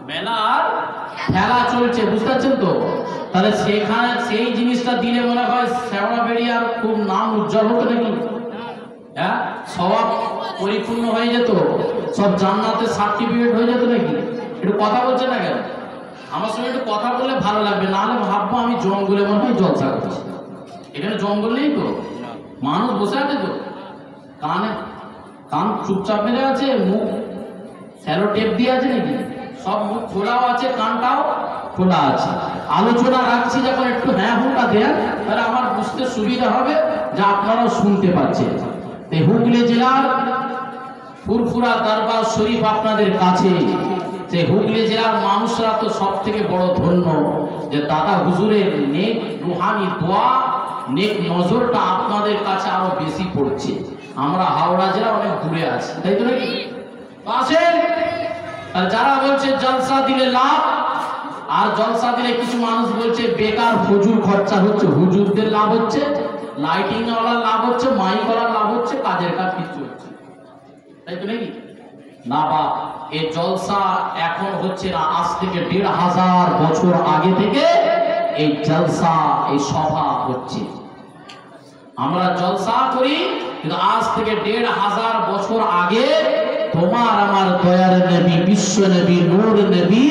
মেলার খেলা চলছে, বুঝতে পারছেন তো? তাহলে সেখানে সেই জিনিসটা দিলে মনে হয় শ্যাওড়া বেরিয়ার খুব নাম উজ্জ্বল হতো নাকি? হ্যাঁ, স্বভাব পরিপূর্ণ হয়ে যেত, সব জান্নাতের সার্টিফিকেট হয়ে যেত নাকি? একটু কথা বলছে না কেন? আমার সঙ্গে একটু কথা বললে ভালো লাগবে, নাহলে ভাববো আমি জঙ্গলে মনে হয় জলসা করছি। এখানে জঙ্গল নেই তো, মানুষ বসে আছে তো, কান চুপচাপ মেরে আছে, মুখ স্যালো টেপ দিয়ে আছে নাকি? সব মুখ খোলাও আছে, কানটাও খোলা আছে। আলোচনা রাখছি যখন একটু হ্যাঁ হুঁটা দেন, তাহলে আমার বুঝতে সুবিধা হবে যে আপনারাও শুনতে পাচ্ছেন। হুগলি জেলার ফুরফুরা দরবার শরীফ আপনাদের কাছে। সেই হুগলি জেলার মানুষরা তো সব থেকে বড় ধন্য যে দাদা হুজুরের নেক রুহানি দোয়া, নেক নজরটা আপনাদের কাছে আরো বেশি পড়ছে। আমরা হাওড়া জেলা অনেক দূরে আছি, তাই তো নাকি? আসেন, যারা বলছে জলসা দিলে লাভ, আর জলসা দিলে কিছু মানুষ বলছে বেকার ফজুল খরচা হচ্ছে, হুজুরদের লাভ হচ্ছে, লাইটিং ওয়ালার লাভ হচ্ছে, মাইক ওয়ালার লাভ হচ্ছে, কাজের কাজ কিছু হচ্ছে, তাই তো নাকি? না বা এই জলসা এখন হচ্ছে না, আজ থেকে ১৫০০ বছর আগে থেকে এই জলসা, এই সভা হচ্ছে। আমরা জলসা করি, কিন্তু আজ থেকে ১৫০০ বছর আগে তোমার আমার দয়ার নবী, বিশ্ব নবী, নূর নবী,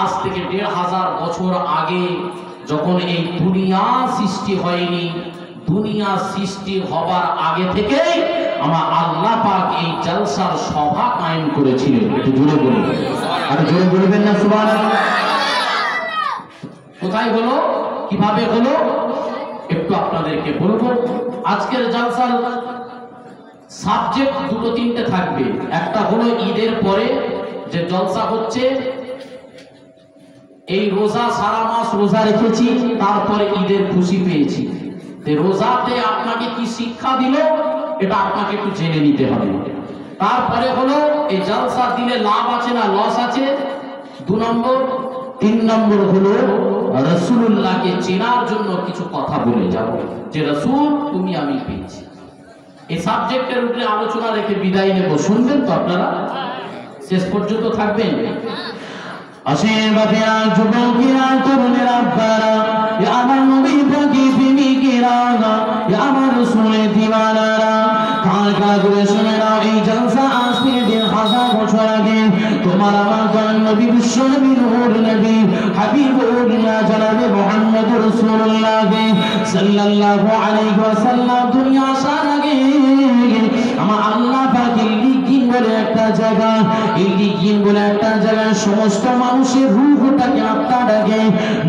আজ থেকে ১৫০০ বছর আগে যখন এই দুনিয়া সৃষ্টি হয়নি, দুনিয়া সৃষ্টি হবার আগে থেকে আমার আল্লাহ পাক এই জলসার সভা কায়েম করেছিলেন। একটু জোরে বলুন, আর জোরে বলবেন না সুবহানাল্লাহ? কোথায় হলো, কিভাবে হলো, একটু আপনাদেরকে বলবো। আজকের জলসার সাবজেক্ট দুটো তিনটে থাকবে। একটা হলো ঈদের পরে যে জলসা হচ্ছে, এই রোজা সারা মাস রোজা রেখেছি, তারপরে ঈদের খুশি পেয়েছি, রোজাতে আপনাকে কি শিক্ষা দিল এটা আপনাকে একটু জেনে নিতে হবে। তারপরে হলো এই জলসা দিলে লাভ আছে না লস আছে, ২ নম্বর। ৩ নম্বর হলো রাসূলুল্লাহকে চেনার জন্য কিছু কথা বলে যাব, যে রাসূল তুমি আমি পেয়েছি। এই সাবজেক্টের উপরে আলোচনা রেখে বিদায় নেব। শুনবেন তো আপনারা? শেষ পর্যন্ত থাকবেন। আসেন বাপেরা, যুবকেরা, তরুণেরা, আব্বারা, আমার নবী পাকি প্রেমিকেরা, আমার রাসূলের দিওয়ানারা, কাল কাল করে শুনে নাও, এই জলসা আজ থেকে ১৫০০ বছর আগে তোমার আমার দয়াল নবী, বিশ্ব নবী, নূর নবী, হাবিবুল্লাহ জনাবে মুহাম্মদুর রাসূলুল্লাহ সাল্লাল্লাহু আলাইহি ওয়াসাল্লাম দুনিয়া আসার আগে আমার আল্লাহ পাক ইল্লিয়িন বলে একটা জায়গা, ইল্লিয়িন বলে একটা জায়গায় সমস্ত মানুষের রূহটাকে, আত্মাটাকে,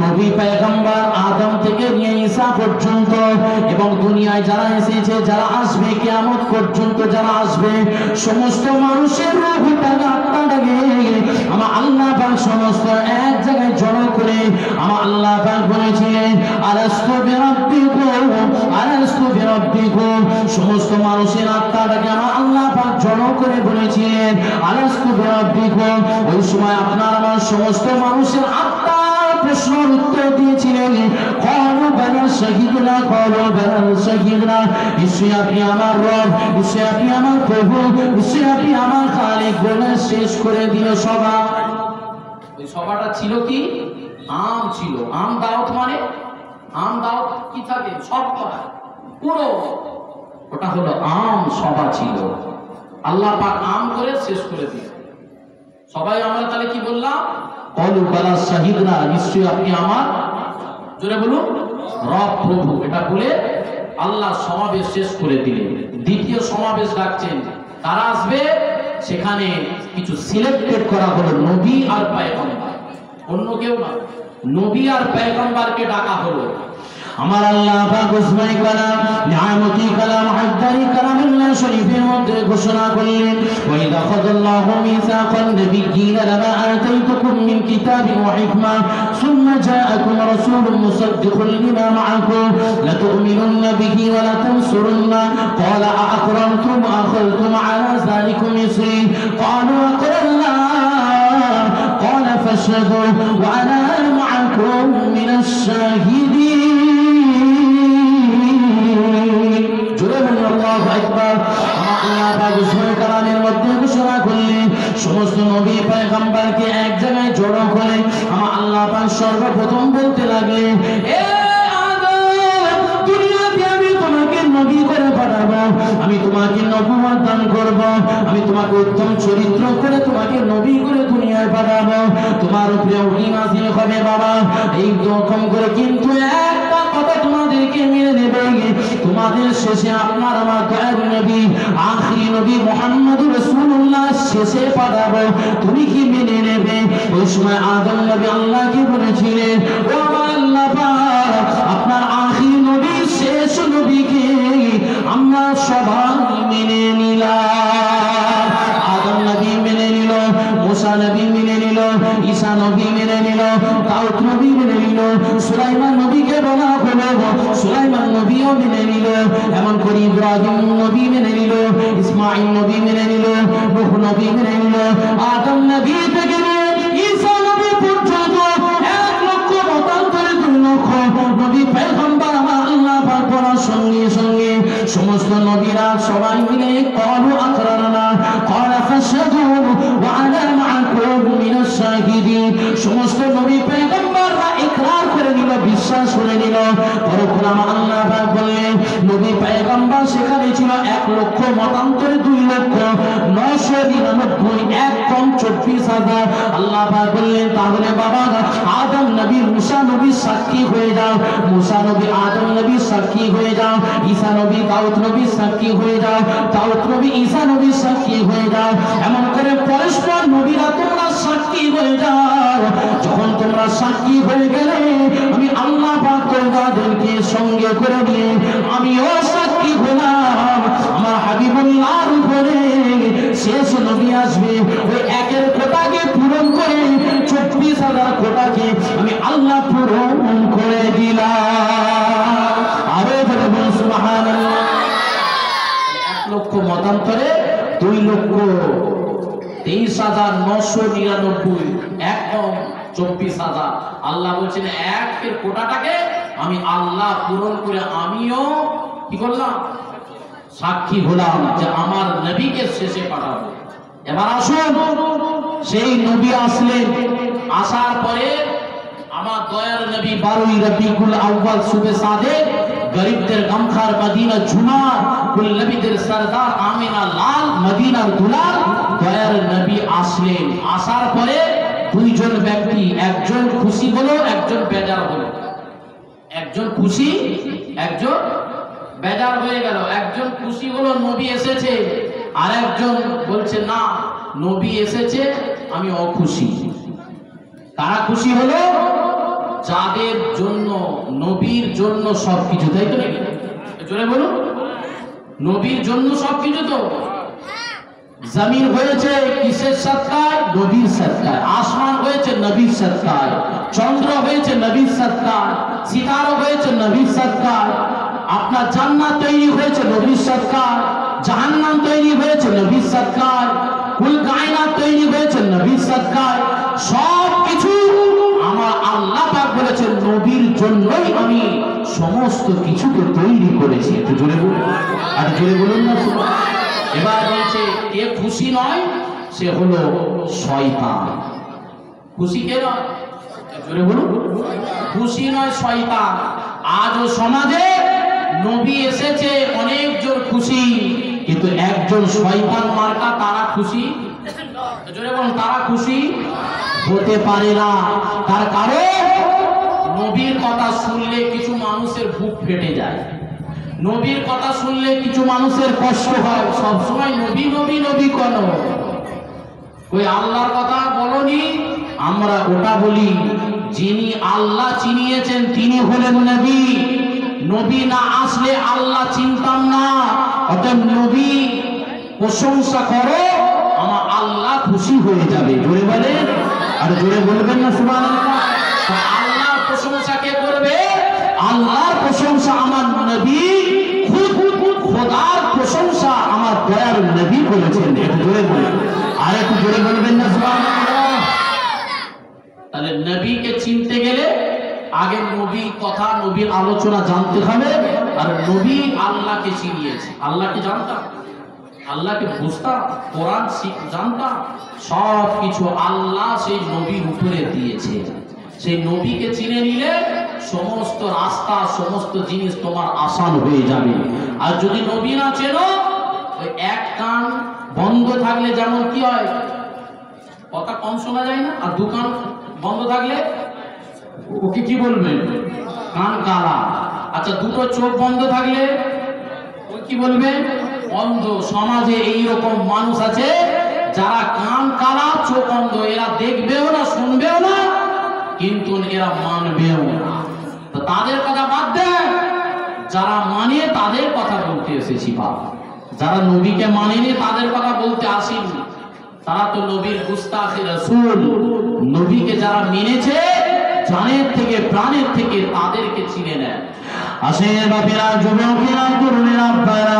নবী পয়গম্বর আদম থেকে নিয়ে ঈসা পর্যন্ত এবং দুনিয়ায় যারা এসেছে, যারা আসবে, কিয়ামত পর্যন্ত যারা আসবে, সমস্ত মানুষের রূহটাকে, আত্মাটাকে আমার আল্লাহ পাক সমস্ত এক জায়গায় জড়ো করে আমার আল্লাহ পাক বলেছিলেন আলাস্তু বিরাব্বিকুম, আলাস্তু বিরাব্বিকুম। সমস্ত মানুষের আত্মাটাকে আমার আল্লাহ পাক জড়ো করে বলেছিলেন আলাস্তু বিরাব্বিকুম। ওই সময় আপনার আমার সমস্ত মানুষের আত্মা প্রশ্নের উত্তর দিয়েছিলেন ক্বালু বালা শাহিদনা, ক্বালু বালা শাহিদনা। নিশ্চয়ই আপনি আমার রব, নিশ্চয়ই আপনি আমার প্রভু, নিশ্চয়ই আপনি আমার খালিক বলে শেষ করে দিল সভা। ওই সভাটা ছিল কি? আম ছিল। আম দাওয়াত মানে, আম দাওয়াত কি থাকে সব কথা পুরো, ওটা হলো আম সভা ছিল। আল্লাহ পাক আম করে শেষ করে দিল সবাই। আমরা তাহলে কি বললাম? ক্বালু বালা শাহিদনা, নিশ্চয়ই আপনি আমার, জোরে বলুন, রব, প্রভু। এটা বলে আল্লাহ সমাবেশ শেষ করে দিলেন। দ্বিতীয় সমাবেশ ডাকছেন, তারা আসবে, সেখানে কিছু সিলেক্টেড করা হলো নবী আর পয়গম্বর, অন্য কেউ না, নবী আর পয়গম্বরকে ডাকা হলো। আমার আল্লাহ পাক উসমাই কালাম, নিয়ামতি কালাম, হায়দারি কালামুল্লাহ শরীফের মধ্যে ঘোষণা করলেন ওয়া ইযা খাযাল্লাহু মিসাকান নাবিয়্যিনা লামা আতাইতুকুম মিন কিতাবিন ওয়া হিকমা সুম্মা জাআকুম রাসূলুন মুসাদ্দিকুন লিমা মা'আকুম লাতু'মিনুন্না বিহি ওয়া লাতানসুরুন্না ক্বালা আ'আকরারতুম ওয়া আখাযতুম আলা যালিকুম ইসরি ক্বালু আ'আকরারনা ক্বালা ফাশহাদু ওয়া আনা মা'আকুম মিনাশ শাহিদিন। জোরে বলুন আল্লাহু আকবার। আল্লাহ পাক সূরা কালামের মধ্যে ঘোষণা করলেন সমস্ত নবী পয়গম্বরকে এক জায়গায় জড়ো করে আমার আল্লাহ পাক সর্বপ্রথম বলতে লাগলেন, এ নবী করে পাঠাবো, আমি তোমাকে নবুয়ত দান করব, আমি তোমাকে উত্তম চরিত্র করে তোমাকে নবী করে দুনিয়ায় পাঠাবো, তোমার উপরে ওহী নাযিল হবে বাবা। এই রকম করে কিন্তু একটা কথা তোমাদেরকে মেনে নেবে, তোমাদের শেষে আপনার আমার দয়ার নবী আখিরি নবী মুহাম্মদুর রাসূলুল্লাহ শেষে পাঠাবো, তুমি কি মেনে নেবে? ওই সময় আদম নবী আল্লাহকে বলেছিলেন, ও আমার আল্লাহ পাক, আপনার আখিরি নবী শেষ নবীকে আমরা সবাই মেনে নিলাম। আদম নবী মেনে নিল, মুসা নবী মেনে নিল, ঈসা নবী মেনে নিল, দাউদ নবী মেনে নিল, সুলাইমান নবীকে বলা হলো, সুলাইমান নবীও মেনে নিল, এমন করে ইব্রাহিম নবী মেনে নিল, ইসমাঈল নবী মেনে নিল, নূহ নবী মেনে নিল। আদম নবী থেকে নিয়ে ঈসা নবী পর্যন্ত 1 লক্ষ মতান্তরে 2 লক্ষ নবী পয়গম্বর আমার আল্লাহ পাক বলার সঙ্গে সঙ্গে সমস্ত নবীরা সবাই মিলে ক্বালু আকরারনা ক্বালা ফাশহাদু ওয়া আনা মাআকুম মিনাশ শাহিদিন, সমস্ত নবী পয়গম্বররা ইকরার করে নিল, বিশ্বাস করে নিল। তখন আমার আল্লাহ পাক বললেন নবী পয়গম্বর সেখানে ছিল 1 লক্ষ মতান্তরে 2 লক্ষ 999, 1 কম 24,000। আল্লাহ পাক বললেন তাহলে বাবা আদম নবী মুসা নবী সাক্ষী হয়ে যাও, মুসা নবী আদম নবী সাক্ষী হয়ে যাও, ঈসা নবী দাউদ নবী সাক্ষী হয়ে যাও, দাউদ নবী ঈসা নবী সাক্ষী হয়ে যাও, এমন করে পরস্পর নবীরা তোমরা সাক্ষী হয়ে যাও। যখন তোমরা সাক্ষী হয়ে গেলে আমি আল্লাহ পাক তোমাদেরকে সঙ্গে করে নিয়ে আমিও সাক্ষী হলাম আমার হাবিবুল্লাহর উপরে শেষ নবী আসবে। ওই একের কোটাকে পূরণ করে 24,000 কোটাকে আমি আল্লাহ পূরণ করে দিলাম। আরো বলে বলুন সুবহানাল্লাহ। 1 লক্ষ মতান্তরে 2 লক্ষ 23,999, একদম 24,000। আল্লাহ বলছেন একের কোটাটাকে আমি আল্লাহ পূরণ করে আমিও কি করলাম? সাক্ষী হলাম যে আমার নবীকে শেষে পাঠাবো। এবার আসুন সেই নবী আসলেন, আসার পরে আমার দয়ার নবী 12ই রবিউল আউয়াল সুবে সাদেক গরিবদের গমখার মদিনা ঝুমার কুল্লবীদের সরদার আমিনা লাল মদিনার দুলাল দয়ার নবী আসলেন। আসার পরে 2 জন ব্যক্তি, একজন খুশি হলো একজন বেজার হলো। একজন খুশি একজন বেজার হয়ে গেল। একজন খুশি হলো নবী এসেছে, আর একজন বলছে না নবী এসেছে আমি অখুশি। কারা খুশি হলো? যাদের জন্য নবীর জন্য সবকিছু, তাই তো নাকি? জোরে বলুন, নবীর জন্য সবকিছু। তো জমিন হয়েছে কিসের সদকায়? নবীর সদকায়। আসমান হয়েছে নবীর সদকায়, চন্দ্র হয়েছে নবীর সদকায়, সিতারা হয়েছে নবীর সদকায়, আপনার জান্নাত তৈরি হয়েছে নবীর সদকায়, জাহান্নাম তৈরি হয়েছে নবীর সদকায়, কুল কায়নাত তৈরি হয়েছে নবীর সদকায়। সব কিছু আমার আল্লাহ পাক বলেছেন নবীর জন্যই আমি সমস্ত কিছুকে তৈরি করেছি। একটু জোরে বলুন, আর জোরে বলুন না। এবার বলছে কে খুশি নয়? সে হলো শয়তান। খুশি কে নয়? জোরে বলুন, খুশি নয় শয়তান। আজও সমাজে নবী এসেছে অনেকজন খুশি, কিন্তু একজন শয়তান মার্কা তারা খুশি। জোরে বলুন, তারা খুশি হতে পারে না। তার কারণ নবীর কথা শুনলে কিছু মানুষের বুক ফেটে যায়, নবীর কথা শুনলে কিছু মানুষের কষ্ট হয়। সবসময় নবী নবী নবী কেন? ওই আল্লাহর কথা বলনি, আমরা ওটা বলি যিনি আল্লাহ চিনিয়েছেন তিনি হলেন নবী। নবী না আসলে আল্লাহ চিনতাম না। অতএব নবী প্রশংসা করো, আমার আল্লাহ খুশি হয়ে যাবে। জোরে বলেন, আর জোরে বলবেন না সুবহানাল্লাহ। আল্লাহর প্রশংসা কে করবে? আল্লাহর প্রশংসা আমার নবী, খোদার প্রশংসা আমার দয়ার নবী করেছেন। একটু জোরে বলবেন, আর একটু জোরে বলবেন না সুবহানাল্লাহ। তাহলে নবীকে চিনতে গেলে আগে নবী কথা, নবীর আলোচনা জানতে হবে। আর নবী আল্লাহকে চিনিয়েছে। আল্লাহকে জানতাম, আল্লাহকে বুঝতাম, কোরআন জানতাম, সব কিছু আল্লাহ সেই নবীর উপরে দিয়েছে। সেই নবীকে চিনে নিলে সমস্ত রাস্তা, সমস্ত জিনিস তোমার আসান হয়ে যাবে। আর যদি নবী না চেনো, ওই এক কান বন্ধ থাকলে যেমন কি হয়, কথা কম শোনা যায় না, আর দোকান বন্ধ থাকলে ওকে কি বলবেন, কান কালা। আচ্ছা, দুটো চোখ বন্ধ থাকলে ওই কি বলবেন, অন্ধ। সমাজে এইরকম মানুষ আছে যারা কান কালা, চোখ অন্ধ, এরা দেখবেও না, শুনবেও না, কিন্তু এরা মানবেও না। তো তাদের কথা বাদ দেন, যারা মানে তাদের কথা বলতে এসেছি। বাবা, যারা নবীকে মানেনি তাদের কথা বলতে আসেনি। তারা তো নবীর গুস্তাখি রাসূল। নবীকে যারা মেনেছে জানের থেকে, প্রাণের থেকে, তাদেরকে চিনে নেয়। আসেন বাপেরা, যুবকেরা, তরুণেরা, আব্বারা,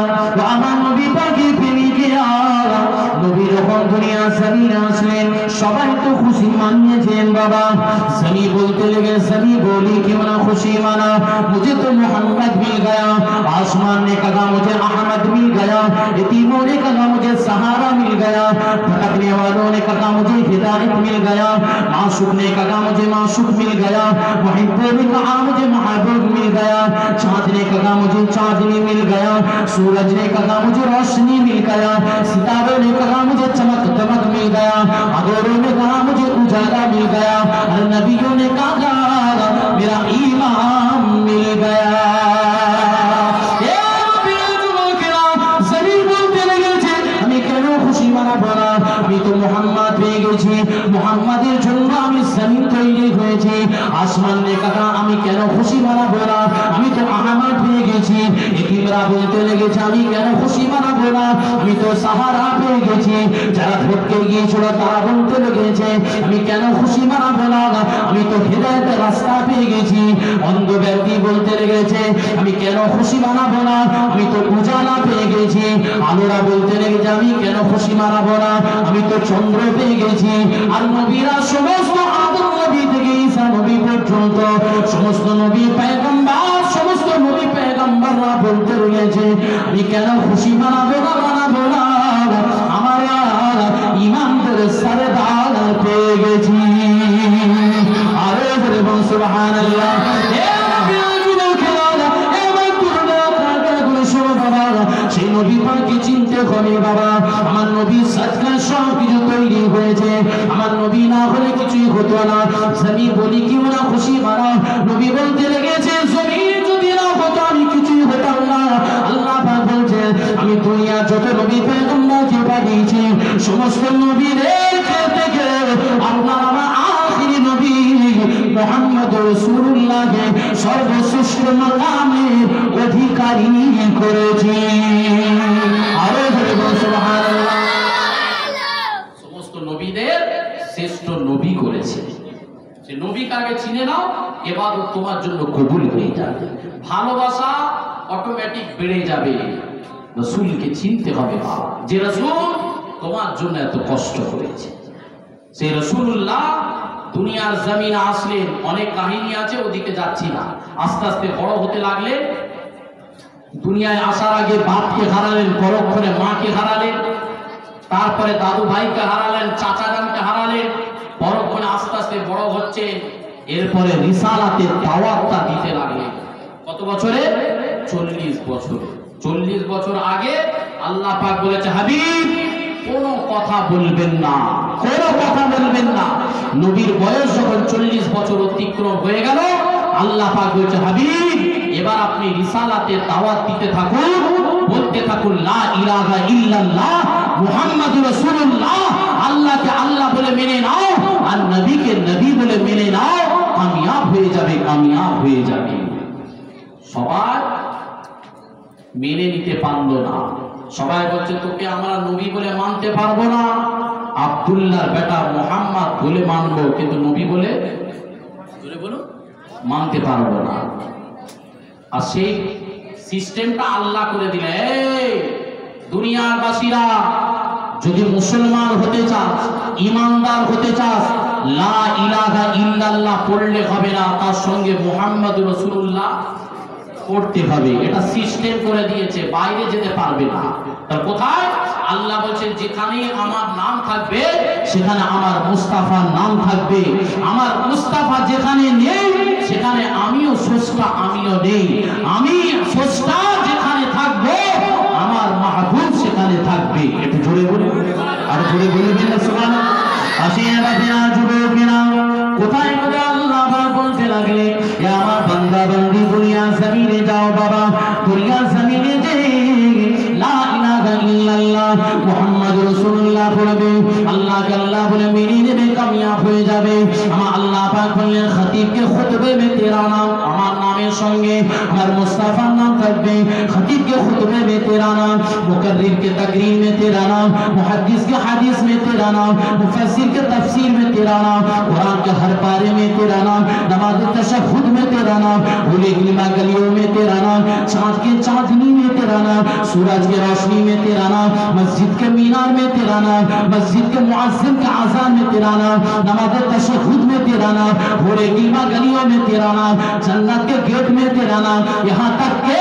আমার নবী পাকের প্রেমিকেরা, নবী যখন দুনিয়া জমিনে আসলেন সবাই তো খুশি মানিয়েছেন। বাবা সনি বলতে লেগে, सभी बोली क्यों ना खुशी माना, मुझे तो मोहम्मद मिल गया। आसमान ने कहा मुझे अहमद मिल गया, यतीमों ने कहा मुझे सहारा मिल गया, भटकने वालों ने कहा मुझे हिदायत मिल गया, माशूक ने कहा मुझे माशूक मिल गया, मुहिब्बों ने कहा मुझे महबूब मिल गया, चांद ने कहा मुझे चांदनी मिल गया, सूरज ने कहा मुझे रोशनी मिल गया, सितारों ने कहा मुझे चमक दमक मिल गया, अगोरों ने कहा मुझे उजाला मिल गया, और नबियों ने कहा मेरा ईमान मिल गया। খুশি মানাবো না, আমি তো মুহাম্মদ পেয়ে গেছি, মুহাম্মাদের জন্য আমি জমিন তৈরি হয়েছি। আসমান ने कहा আমি কেন খুশি মানাবো না, আমি তো আহমদ পেয়ে গেছি। এতিমরা বলতে লেগেছে আমি কেন খুশি মানাবো না, আমি তো সাহারা পেয়ে গেছি। যারা ভটকে গিয়েছিল তারা বলতে লেগেছে আমি কেন খুশি মানাবো না, আমি তো হিদায়াতের রাস্তা পেয়ে গেছি। অন্ধ ব্যক্তি বলতে লেগেছে আমি কেন খুশি মানাবো না, আমি তো উজালা পেয়ে গেছি। আলোরা বলতে লেগেছে আমি কেন খুশি মানাবো না, আমি তো চন্দ্র পেয়ে গেছি। আর নবীরা সমস্ত আদম নবী থেকে ঈসা নবী পর্যন্ত সমস্ত নবী পয়গম্বর, সমস্ত নবী পয়গম্বররা বলতে রয়েছে আমি কেন খুশি মানাবো না, মানাবো না, আমার ইমানদের সরদার পেয়ে গেছি। আরে বলুন সুবহানাল্লাহ। সেই নবী পাককে চিনতে হবে বাবা। আমার নবী সাদকায় সব কিছু তৈরি হয়েছে, আমার নবী না হলে কিছুই হতো না। জমি বলি কি ওরা খুশি মানা, নবী বলতে লেগেছে জমি যদি না হতো আমি কিছুই হতাম না। আল্লাহ পাক বলছে আমি দুনিয়া যত নবী পয়গম্বরকে পাঠিয়েছি সমস্ত নবীদের থেকে আপনার আমার আখিরি নবী মুহাম্মদ রাসূলুল্লাহকে সর্বশ্রেষ্ঠ মাকামের অধিকারী করেছি। আরে বলুন সুবহানাল্লাহ। সমস্ত নবীদের শ্রেষ্ঠ নবী করেছে। যে নবীকে আগে চিনে নাও, ইবাদত তোমার জন্য কবুল হয়ে যাবে, ভালোবাসা অটোমেটিক বেড়ে যাবে। রাসূলকে চিনতে হবে বাবা, যে রাসূল তোমার জন্য এত কষ্ট করেছে। সেই রাসূলুল্লাহ দুনিয়ার জমিনে আসলেন, অনেক কাহিনী আছে, ওদিকে যাচ্ছি না। আস্তে আস্তে বড় হতে লাগলে, দুনিয়ায় আসার আগে বাপকে হারালেন, পরক্ষণে মাকে হারালেন, তারপরে দাদু ভাইকে হারালেন, চাচা জানকে হারালেন, পরক্ষণে আস্তে আস্তে বড় হচ্ছে। এরপরে রিসালাতের দাওয়াতটা দিতে লাগলেন। কত বছরে? 40 বছরে। 40 বছর আগে আল্লাহ পাক বলেছে হাবিব কোনো কথা বলবেন না, কোনো কথা বলবেন না। নবীর বয়স যখন 40 বছর অতিক্রম হয়ে গেল, আল্লাহ পাক বলছে হাবিব এবার আপনি রিসালাতের দাওয়াত দিতে থাকুন, বলতে থাকুন লা ইলাহা ইল্লাল্লাহ মুহাম্মাদুর রাসূলুল্লাহ। আল্লাহকে আল্লাহ বলে মেনে নাও, আর নবীকে নবী বলে মেনে নাও, কামিয়াব হয়ে যাবে, কামিয়াব হয়ে যাবে। সবাই মেনে নিতে পারলো না। সবাই বলছে তোকে আমরা নবী বলে মানতে পারবো না, আব্দুল্লাহর বেটা মুহাম্মদ বলে মানবো, কিন্তু নবী বলে বলো মানতে পারবো না। আর সেই সিস্টেমটা আল্লাহ করে দিলে, এই দুনিয়ার বাসীরা যদি মুসলমান হতে চাস, ইমানদার হতে চাস, লা ইলাহা ইল্লাল্লাহ ইল্লাল্লাহ পড়লে হবে না, তার সঙ্গে মুহাম্মাদুর রাসূলুল্লাহ পড়তে হবে। এটা সিস্টেম করে দিয়েছে, বাইরে যেতে পারবে না। তার কোথায় আল্লাহ বলছেন যেখানে আমার নাম থাকবে সেখানে আমার মুস্তাফার নাম থাকবে। আমার মুস্তাফা যেখানে নেই সেখানে আমিও স্রষ্টা, আমিও নেই। আমি স্রষ্টা যেখানে থাকবো আমার মাহবুব সেখানে থাকবে। একটু জোরে বলে, আর জোরে বলে দিন সুবহানাল্লাহ। আসিয়া বাবা যুবকেরা কোথায় করে আল্লাহ বলতে লাগলে, আমার বান্দা বান্দি দুনিয়া জমিনে যাও বাবা, দুনিয়া জমিনে যে লা ইলাহা ইল্লাল্লাহ মুহাম্মাদুর রাসূলুল্লাহ পড়বে, আল্লাহকে আল্লাহ বলে মেনে নেবে, কামিয়াব হয়ে যাবে। আমার আল্লাহ পাক বললেন খতিবকে খুতবে মে তেরা নাম, আমার নামের সঙ্গে আমার মুস্তাফার নাম থাকবে। খতিবকে খুতবে মে তেরা নাম, মুকাররিরকে তাকরীর মে তেরা নাম, মুহাদ্দিসকে হাদিস মে তেরা नाम, मुफस्सिर के तफसीर में तेरा नाम, कुरान के हर पारे में तेरा नाम, नमाज तशहुद में तेरा नाम, भूले गिमा गलियों में तेरा नाम, चांद के चांदनी में तेरा नाम, सूरज की रोशनी में तेरा नाम, मस्जिद के मीनार में तेरा नाम, मस्जिद के मुअज्जिन के आज़ान में तेरा नाम, नमाज तशहुद में तेरा नाम, भूले गिमा गलियों में तेरा नाम, जन्नत के गेट में तेरा नाम, यहाँ तक के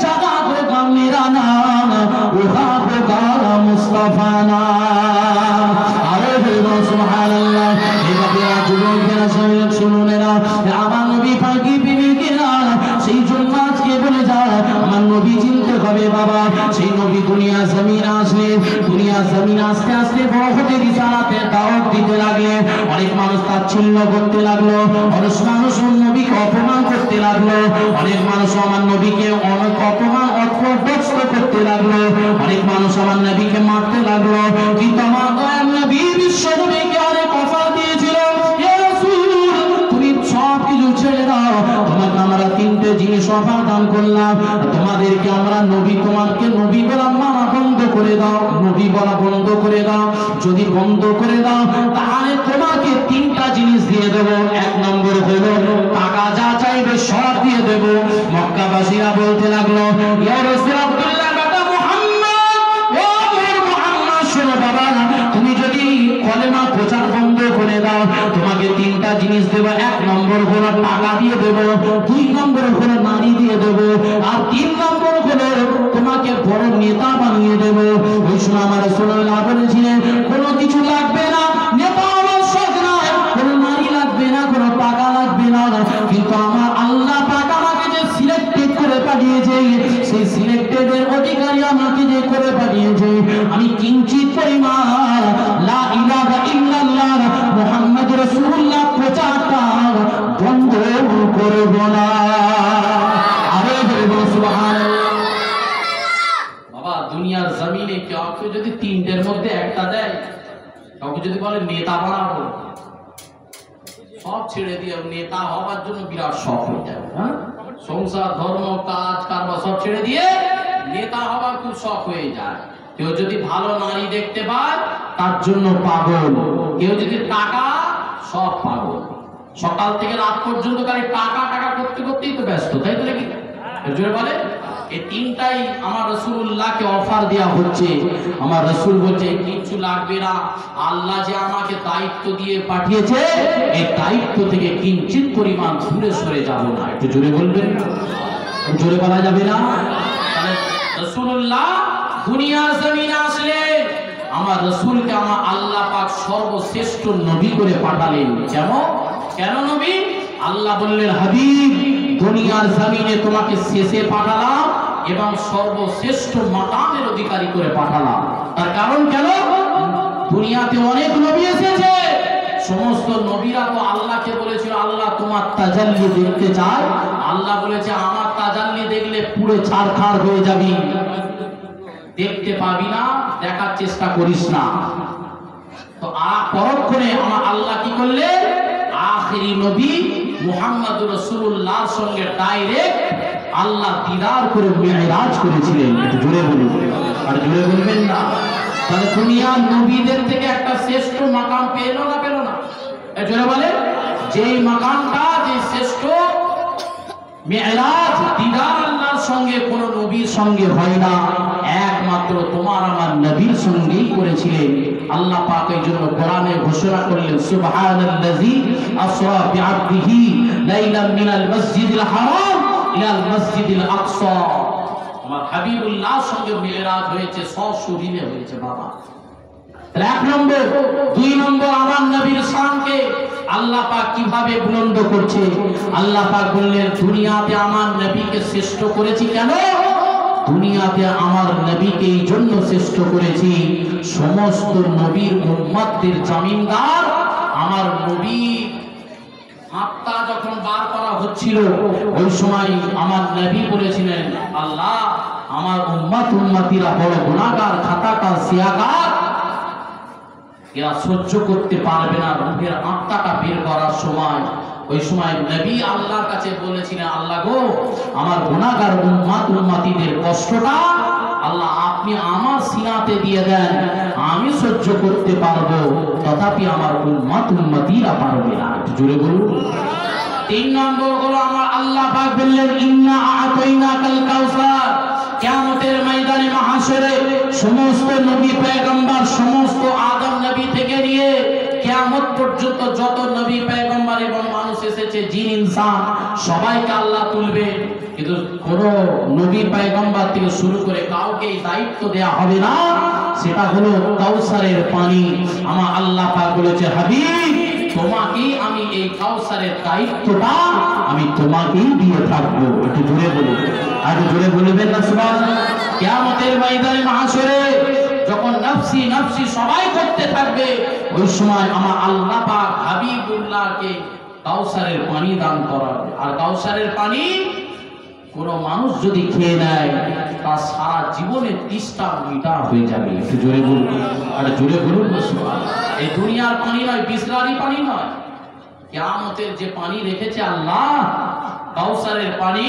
जगह होगा मेरा नाम, वहाँ होगा मुस्तफा नाम। अरे बोलो सुभानअल्लाह। हे बाबा যুবকেরা শুনুনেরা, আমার নবী পাকি বিবি কেরা সেই জন্য আজকে বলে যায় আমার নবী চিনতে হবে বাবা। সেই নবী দুনিয়া জমিন আসলে, দুনিয়া জমিন আস্তে আস্তে বড় হতে রিসালাতে দাওয়াত দিতে লাগলে, অনেক মানুষ তাচ্ছিল্য করতে লাগলো, অনেক মানুষ নবীকে অপমান করতে লাগলো, অনেক মানুষ আমার নবীকে অনেক অপমান অপদস্থ করতে লাগলো, অনেক মানুষ আমার নবীকে মারতে লাগলো। কিন্তু আমার দয়াল নবী বিশ্ব নবীকে অনেক অফার দিয়েছিল, হে রাসূল তুমি সব কিছু ছেড়ে দাও, তোমাকে আমরা তিনটে জিনিস অফার দান করলাম, তোমাদেরকে আমরা নবী, তোমাকে নবী বলা মানা বন্ধ করে দাও, নবী বলা বন্ধ করে দাও। যদি বন্ধ করে দাও তাহলে তোমাকে তিনটা জিনিস দিয়ে দেবো। এক নম্বর হলো টাকা যা চাইবে সব দিয়ে দেবো। মক্কাবাসীরা বলতে লাগলো, ইয়া রাসূল আব্দুল্লাহ বেটা মুহাম্মদ, ও আমার মুহাম্মদ শোনো বাবা, তুমি যদি কলেমা প্রচার বন্ধ করে দাও তোমাকে তিনটা জিনিস দেবো। এক নম্বর হলো টাকা দিয়ে দেবো, দুই নম্বর হলো নারী দিয়ে দেবো, আর তিন নম্বর হলো তোমাকে বড় নেতা বানিয়ে দেবো। ওই সময় আমার রাসূলুল্লাহ বলেছিলেন কোনো কিছু লাগবে না, নেতা আমার শখ নয়, কোনো নারী লাগবে না, কোনো টাকা লাগবে না, কিন্তু আমার আল্লাহ পাক আমাকে যে সিলেক্টেড করে পাঠিয়েছে, সেই সিলেক্টেডের অধিকারী আমাকে যে করে পাঠিয়েছে, আমি কিঞ্চিত পরিমাণ লা ইলাহা ইল্লাল্লাহ মুহাম্মাদুর রাসূলুল্লাহ প্রচারটা বন্ধ করব না। আরে বলবো সুবহানাল্লাহ। বাবা দুনিয়ার জমিনে কাউকে যদি তিনটের মধ্যে একটা দেয়, কাউকে যদি বলে নেতা বানাবো, সব ছেড়ে দিয়ে নেতা হওয়ার জন্য বিরাট শখ হয়ে যাবে। হ্যাঁ, সংসার ধর্ম কাজ কারবার সব ছেড়ে দিয়ে নেতা হওয়ার খুব শখ হয়ে যায়। কেউ যদি ভালো নারী দেখতে পায় তার জন্য পাগল, কেউ যদি টাকা, সব পাগল। সকাল থেকে রাত পর্যন্ত খালি টাকা টাকা করতে করতেই তো ব্যস্ত, তাই তো নাকি? জোরে বলে। এই তিনটাই আমার রাসূলুল্লাহকে অফার দেয়া হচ্ছে। আমার রাসূল বলছে কিছু লাগবে না, আল্লাহ যে আমাকে দায়িত্ব দিয়ে পাঠিয়েছে এই দায়িত্ব থেকে কিঞ্চিত পরিমাণ দূরে সরে যাব না। একটু জোরে বলবেন, জোরে বলা যাবে না? তাহলে রাসূলুল্লাহ দুনিয়ার জমিনে আসলে আমার রাসূলকে আমার আল্লাহ পাক সর্বশ্রেষ্ঠ নবী করে পাঠালেন। কেন নবী? আল্লাহ বললেন হাবিব দুনিয়ার জমিনে তোমাকে শেষে পাঠালাম এবং সর্বশ্রেষ্ঠ মাকামের অধিকারী করে পাঠালাম। তার কারণ কেন? দুনিয়াতে অনেক নবী এসেছে, সমস্ত নবীরা তো আল্লাহকে বলেছিল আল্লাহ তোমার তাজাল্লি দেখতে চায়। আল্লাহ বলেছে আমার তাজাল্লি দেখলে পুরো ছারখার হয়ে যাবি, দেখতে পাবি না, দেখার চেষ্টা করিস না। তো পরক্ষণে আমার আল্লাহ কি করলে আখেরি নবী মুহাম্মদুর রাসূলুল্লাহর সঙ্গে ডাইরেক্ট আল্লাহ দিদার করে মিরাজ করেছিলেন। একটু জোরে বলুন, আর জোরে বলবেন না? তাহলে দুনিয়ার নবীদের থেকে একটা শ্রেষ্ঠ মাকাম পেল না? পেল না? জোরে বলে। যেই মাকামটা, যে শ্রেষ্ঠ মিরাজ দিদার আল্লাহর সঙ্গে কোন নবীর সঙ্গে হয় না। একমাত্র তোমার আমার নবীর সঙ্গেই করেছিলেন। আল্লাহ পাক এই জন্য কোরআনে ঘোষণা করলেন, সুবহানাল্লাযী আসরা বিআবদিহি লাইলাম মিনাল মসজিদিল হারাম ইলাল মসজিদিল আকসা। আমার হাবিবুল্লাহর সঙ্গে মিরাজ হয়েছে, সশরীরে হয়েছে বাবা। এক নম্বর। দুই নম্বর, আমার নবীর শানকে আল্লাহ পাক কিভাবে বুলন্দ করছে। আল্লাহ পাক বললেন, দুনিয়াতে আমার নবীকে শ্রেষ্ঠ করেছি কেন? দুনিয়াতে আমার নবীকে এই জন্য শ্রেষ্ঠ করেছি, সমস্ত নবীর উম্মতদের জামিনদার আমার নবী। আত্মা যখন বার করা হচ্ছিল ওই সময় আমার নবী বলেছিলেন, আল্লাহ আমার উম্মতিরা বড় গুনাহগার, খাতাকার, সিয়াগার, এরা সহ্য করতে পারবে না। রূহের আত্মাটা বের করার সময় ওই সময় নবী আল্লাহর কাছে বলেছিলেন, আল্লাহ গো, আমার গুনাহগার উম্মতিদের কষ্টটা আল্লাহ আপনি আমার সিনাতে দিয়ে দেন, আমি সহ্য করতে পারবো, তথাপি আমার উম্মতিরা পারবে না। একটু জোরে বলুন। তিন নম্বর হলো, আমার আল্লাহ পাক বললেন, ইন্না আ'তাইনাকাল কাউসার। কিয়ামতের ময়দানে মাহশরে সমস্ত নবী পয়গম্বর, সমস্ত আদম নবী থেকে নিয়ে কিয়ামত পর্যন্ত যত নবী পয়গম্বর এবং মানুষ এসেছে, জিন ইনসান, সবাইকে আল্লাহ তুলবে। কিন্তু কোন নবী পয়গম্বর থেকে শুরু করে কাউকে দায়িত্ব দেয়া হবে না, সেটা হলো কাউসারের পানি। আমার আল্লাহ পাক বলেছে, হাবিব তোমাকেই আমি এই কাউসারের দায়িত্বটা আমি তোমাকেই দিয়ে থাকবো। একটু জোরে বলুন, আর জোরে বলবেন না সুবহানাল্লাহ। কিয়ামতের ময়দানে মাহশরে যখন নফসি নফসি সবাই করতে থাকবে, ওই সময় আমার আল্লাহ পাক হাবিবুল্লাহকে কাউসারের পানি দান করাবে। আর কাউসারের পানি কোন মানুষ যদি খেয়ে নেয়, তার সারা জীবনের তৃষ্ণা মিটা হয়ে যাবে। একটু জোরে বলুন, আর জোরে বলুন না সুবহানাল্লাহ। এই দুনিয়ার পানি নয়, বিসলারি পানি নয়, কিয়ামতের যে পানি রেখেছে আল্লাহ, কাউসারের পানি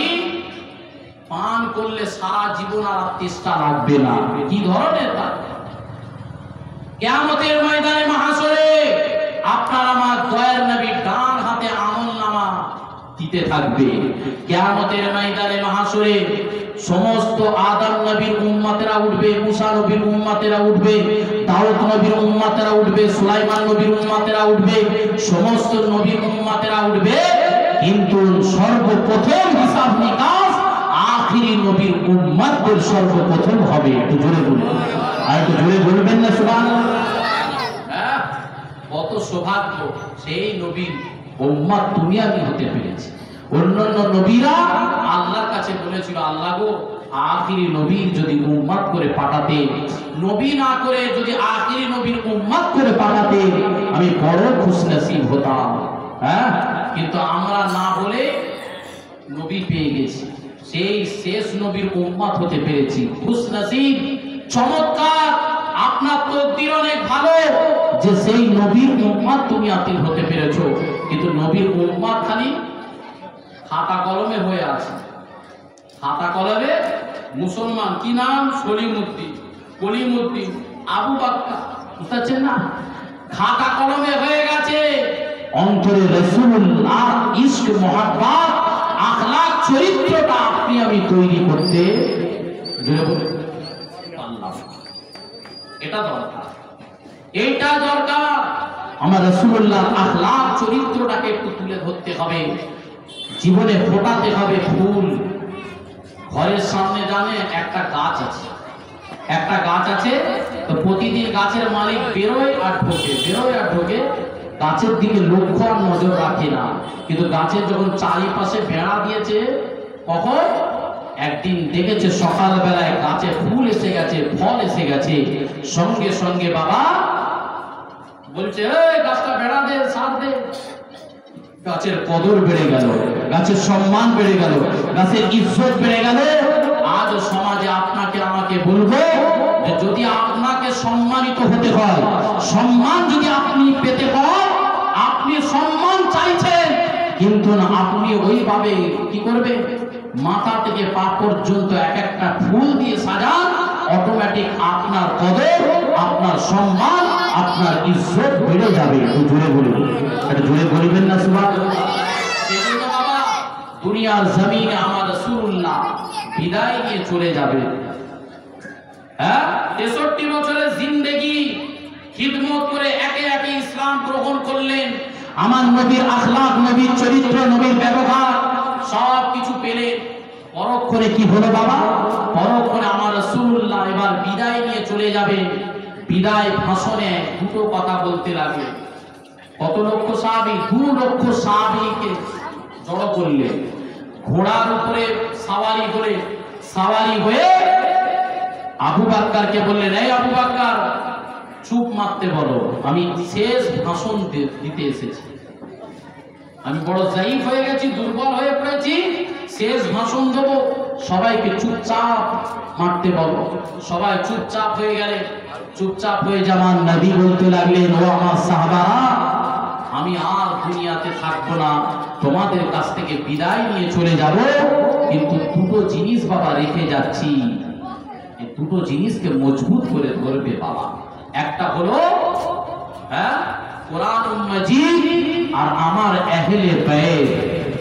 পান করলে সারা জীবন আর তৃষ্ণা লাগবে না। কি ধরনের পানি? কিয়ামতের ময়দানে মাহশরে আপনার আমার দয়ার নবীর ডান হাতে আমলনামা দিতে থাকবে। কিয়ামতের ময়দানে মাহশরে সমস্ত আদম নবীর উম্মতেরা উঠবে, মুসা নবীর উম্মতেরা উঠবে, দাউদ নবীর উম্মতেরা উঠবে, সুলাইমান নবীর উম্মতেরা উঠবে, সমস্ত নবীর উম্মতেরা উঠবে। কিন্তু সর্বপ্রথম হিসাব নিকাশ আখিরি নবীর উম্মতদের সর্বপ্রথম হবে। একটু জোরে বলুন, আর একটু জোরে বলবেন না সুবহানাল্লাহ। কত সৌভাগ্য সেই নবীর উম্মত তুমি আমি হতে পেরেছি। অন্যান্য নবীরা আল্লাহর কাছে বলেছিল, আল্লাহ গো, আখিরি নবীর যদি উম্মত করে পাঠাতে, নবী না করে যদি আখিরি নবীর উম্মত করে পাঠাতে, আমি বড় খুশনসিব হতাম। হ্যাঁ, কিন্তু আমরা না বলে নবী পেয়ে গেছি, সেই শেষ নবীর উম্মত হতে পেরেছি। খুশনসিব, চমৎকার। আপনার তকদির অনেক ভালো যে সেই নবীর উম্মত তুমি আতিল হতে পেরেছো। কিন্তু নবীর উম্মত খালি খাতা কলমে হয়ে আছে। খাতা কলমে মুসলমান, কি নাম? সলিমউদ্দিন, কলিমউদ্দিন, আবু বাক্কা, বুঝতে পারছেন না? খাতা কলমে হয়ে গেছে। অন্তরে রাসূলুল্লাহ ইশক, মুহাব্বত, আখলাক, চরিত্রটা আপনি আমি তৈরি করতে আল্লাহ, এটা দরকার, এইটা দরকার। আমার রাসূলুল্লাহ আখলাক, চরিত্রটাকে একটু তুলে ধরতে হবে, জীবনে ফোটাতে হবে ফুল। ঘরের সামনে জানে একটা গাছ আছে, একটা গাছ আছে, তো প্রতিদিন গাছের মালিক বেরোয় আর ঢোকে, বেরোয় আর ঢোকে, গাছের দিকে লক্ষ্য আর নজর রাখে না। কিন্তু গাছের যখন চারিপাশে বেড়া দিয়েছে, কখন একদিন দেখেছে সকালবেলায় গাছে ফুল এসে গেছে, ফল এসে গেছে, সঙ্গে সঙ্গে বাবা বলছে, এই গাছটা বেড়া দে, সার দে। গাছের কদর বেড়ে গেল, গাছের সম্মান বেড়ে গেল, গাছের ইজ্জত বেড়ে গেল। আজ সমাজে আপনাকে আমাকে বলবো যে যদি আপনাকে সম্মানিত হতে হয়, সম্মান যদি আপনি পেতে হয়, আপনি সম্মান চাইছেন, কিন্তু না আপনি ওইভাবে কি করবে, মাথা থেকে পা পর্যন্ত এক একটা ফুল দিয়ে সাজান, অটোমেটিক আপনার কদর, আপনার সম্মান, আপনার ইজ্জত বেড়ে যাবে। জোরে বলুন, এটা জোরে বলবেন না সুবহানাল্লাহ। সেজন্য বাবা দুনিয়ার জমিনে আমার রাসূলুল্লাহ বিদায় নিয়ে চলে যাবে। হ্যাঁ 63 বছরের জিন্দেগি খিদমত করে একে একে ইসলাম গ্রহণ করলেন। আমার নবীর আখলাক, নবীর চরিত্র, নবীর ব্যবহার সব কিছু পেলে পরক্ষণে কি হলো বাবা? পরক্ষণে আমার রাসূলুল্লাহ এবার বিদায় নিয়ে চলে যাবে। বিদায় ভাষণে দুটো কথা বলতে লাগলেন। কত লক্ষ সাহাবী? 2 লক্ষ সাহাবীকে জড়ো করলেন। ঘোড়ার উপরে সাওয়ারি হয়ে আবু বকরকে বললেন, এই আবু বকর, চুপ মারতে বলো, আমি শেষ ভাষণ দিতে এসেছি। আমি বড় জাইফ হয়ে গেছি, দুর্বল হয়ে পড়েছি, শেষ ভাষণ দেব, সবাইকে চুপচাপ মারতে বলো। সবাই চুপচাপ হয়ে গেলে। চুপচাপ হয়ে যাওয়ার নবী বলতে লাগলেন, ও আমার সাহাবারা, আমি আর দুনিয়াতে থাকবো না, তোমাদের কাছ থেকে বিদায় নিয়ে চলে যাব, কিন্তু দুটো জিনিস বাবা রেখে যাচ্ছি, এই দুটো জিনিসকে মজবুত করে ধরবে বাবা। একটা হলো কোরআন মাজিদ আর আমার আহলে বাইত,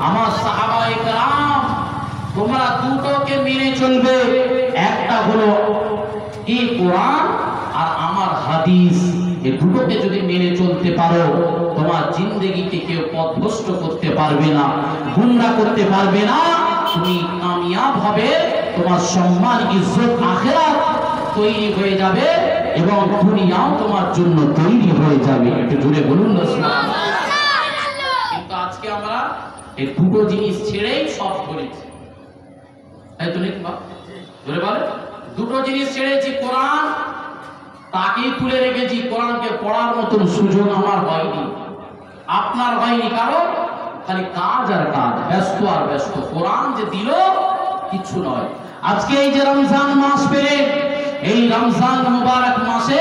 আমার সাহাবায়ে কেরাম, তোমরা দুটোকে মেনে চলবে। একটা হলো এই কোরআন আর আমার হাদিস, এই দুটোকে যদি মেনে চলতে পারো, তোমার জিন্দেগিকে কেউ পথভ্রষ্ট করতে পারবে না, গুমরাহ করতে পারবে না, তুমি কামিয়াব হবে, তোমার সম্মান, ইজ্জত, আখিরাত তৈরি হয়ে যাবে এবং দুনিয়াও তোমার জন্য তৈরি হয়ে যাবে। একটু জোরে বলুন না সুবহানাল্লাহ। কিন্তু আজকে আমরা এই দুটো জিনিস ছেড়েই সব করেছি, তাই তো নাকি বাবা? জোরে বলে, দুটো জিনিস ছেড়েছি, কোরআন তাকেই তুলে রেখেছি, কোরআনকে পড়ার মতন সুযোগ আমার হয়নি, আপনার হয়নি, কারণ খালি কাজ আর কাজ, ব্যস্ত আর ব্যস্ত। কোরআন যে দিল কিছু নয়। আজকে এই যে রমজান মাস পেলে, এই রমজান মুবারক মাসে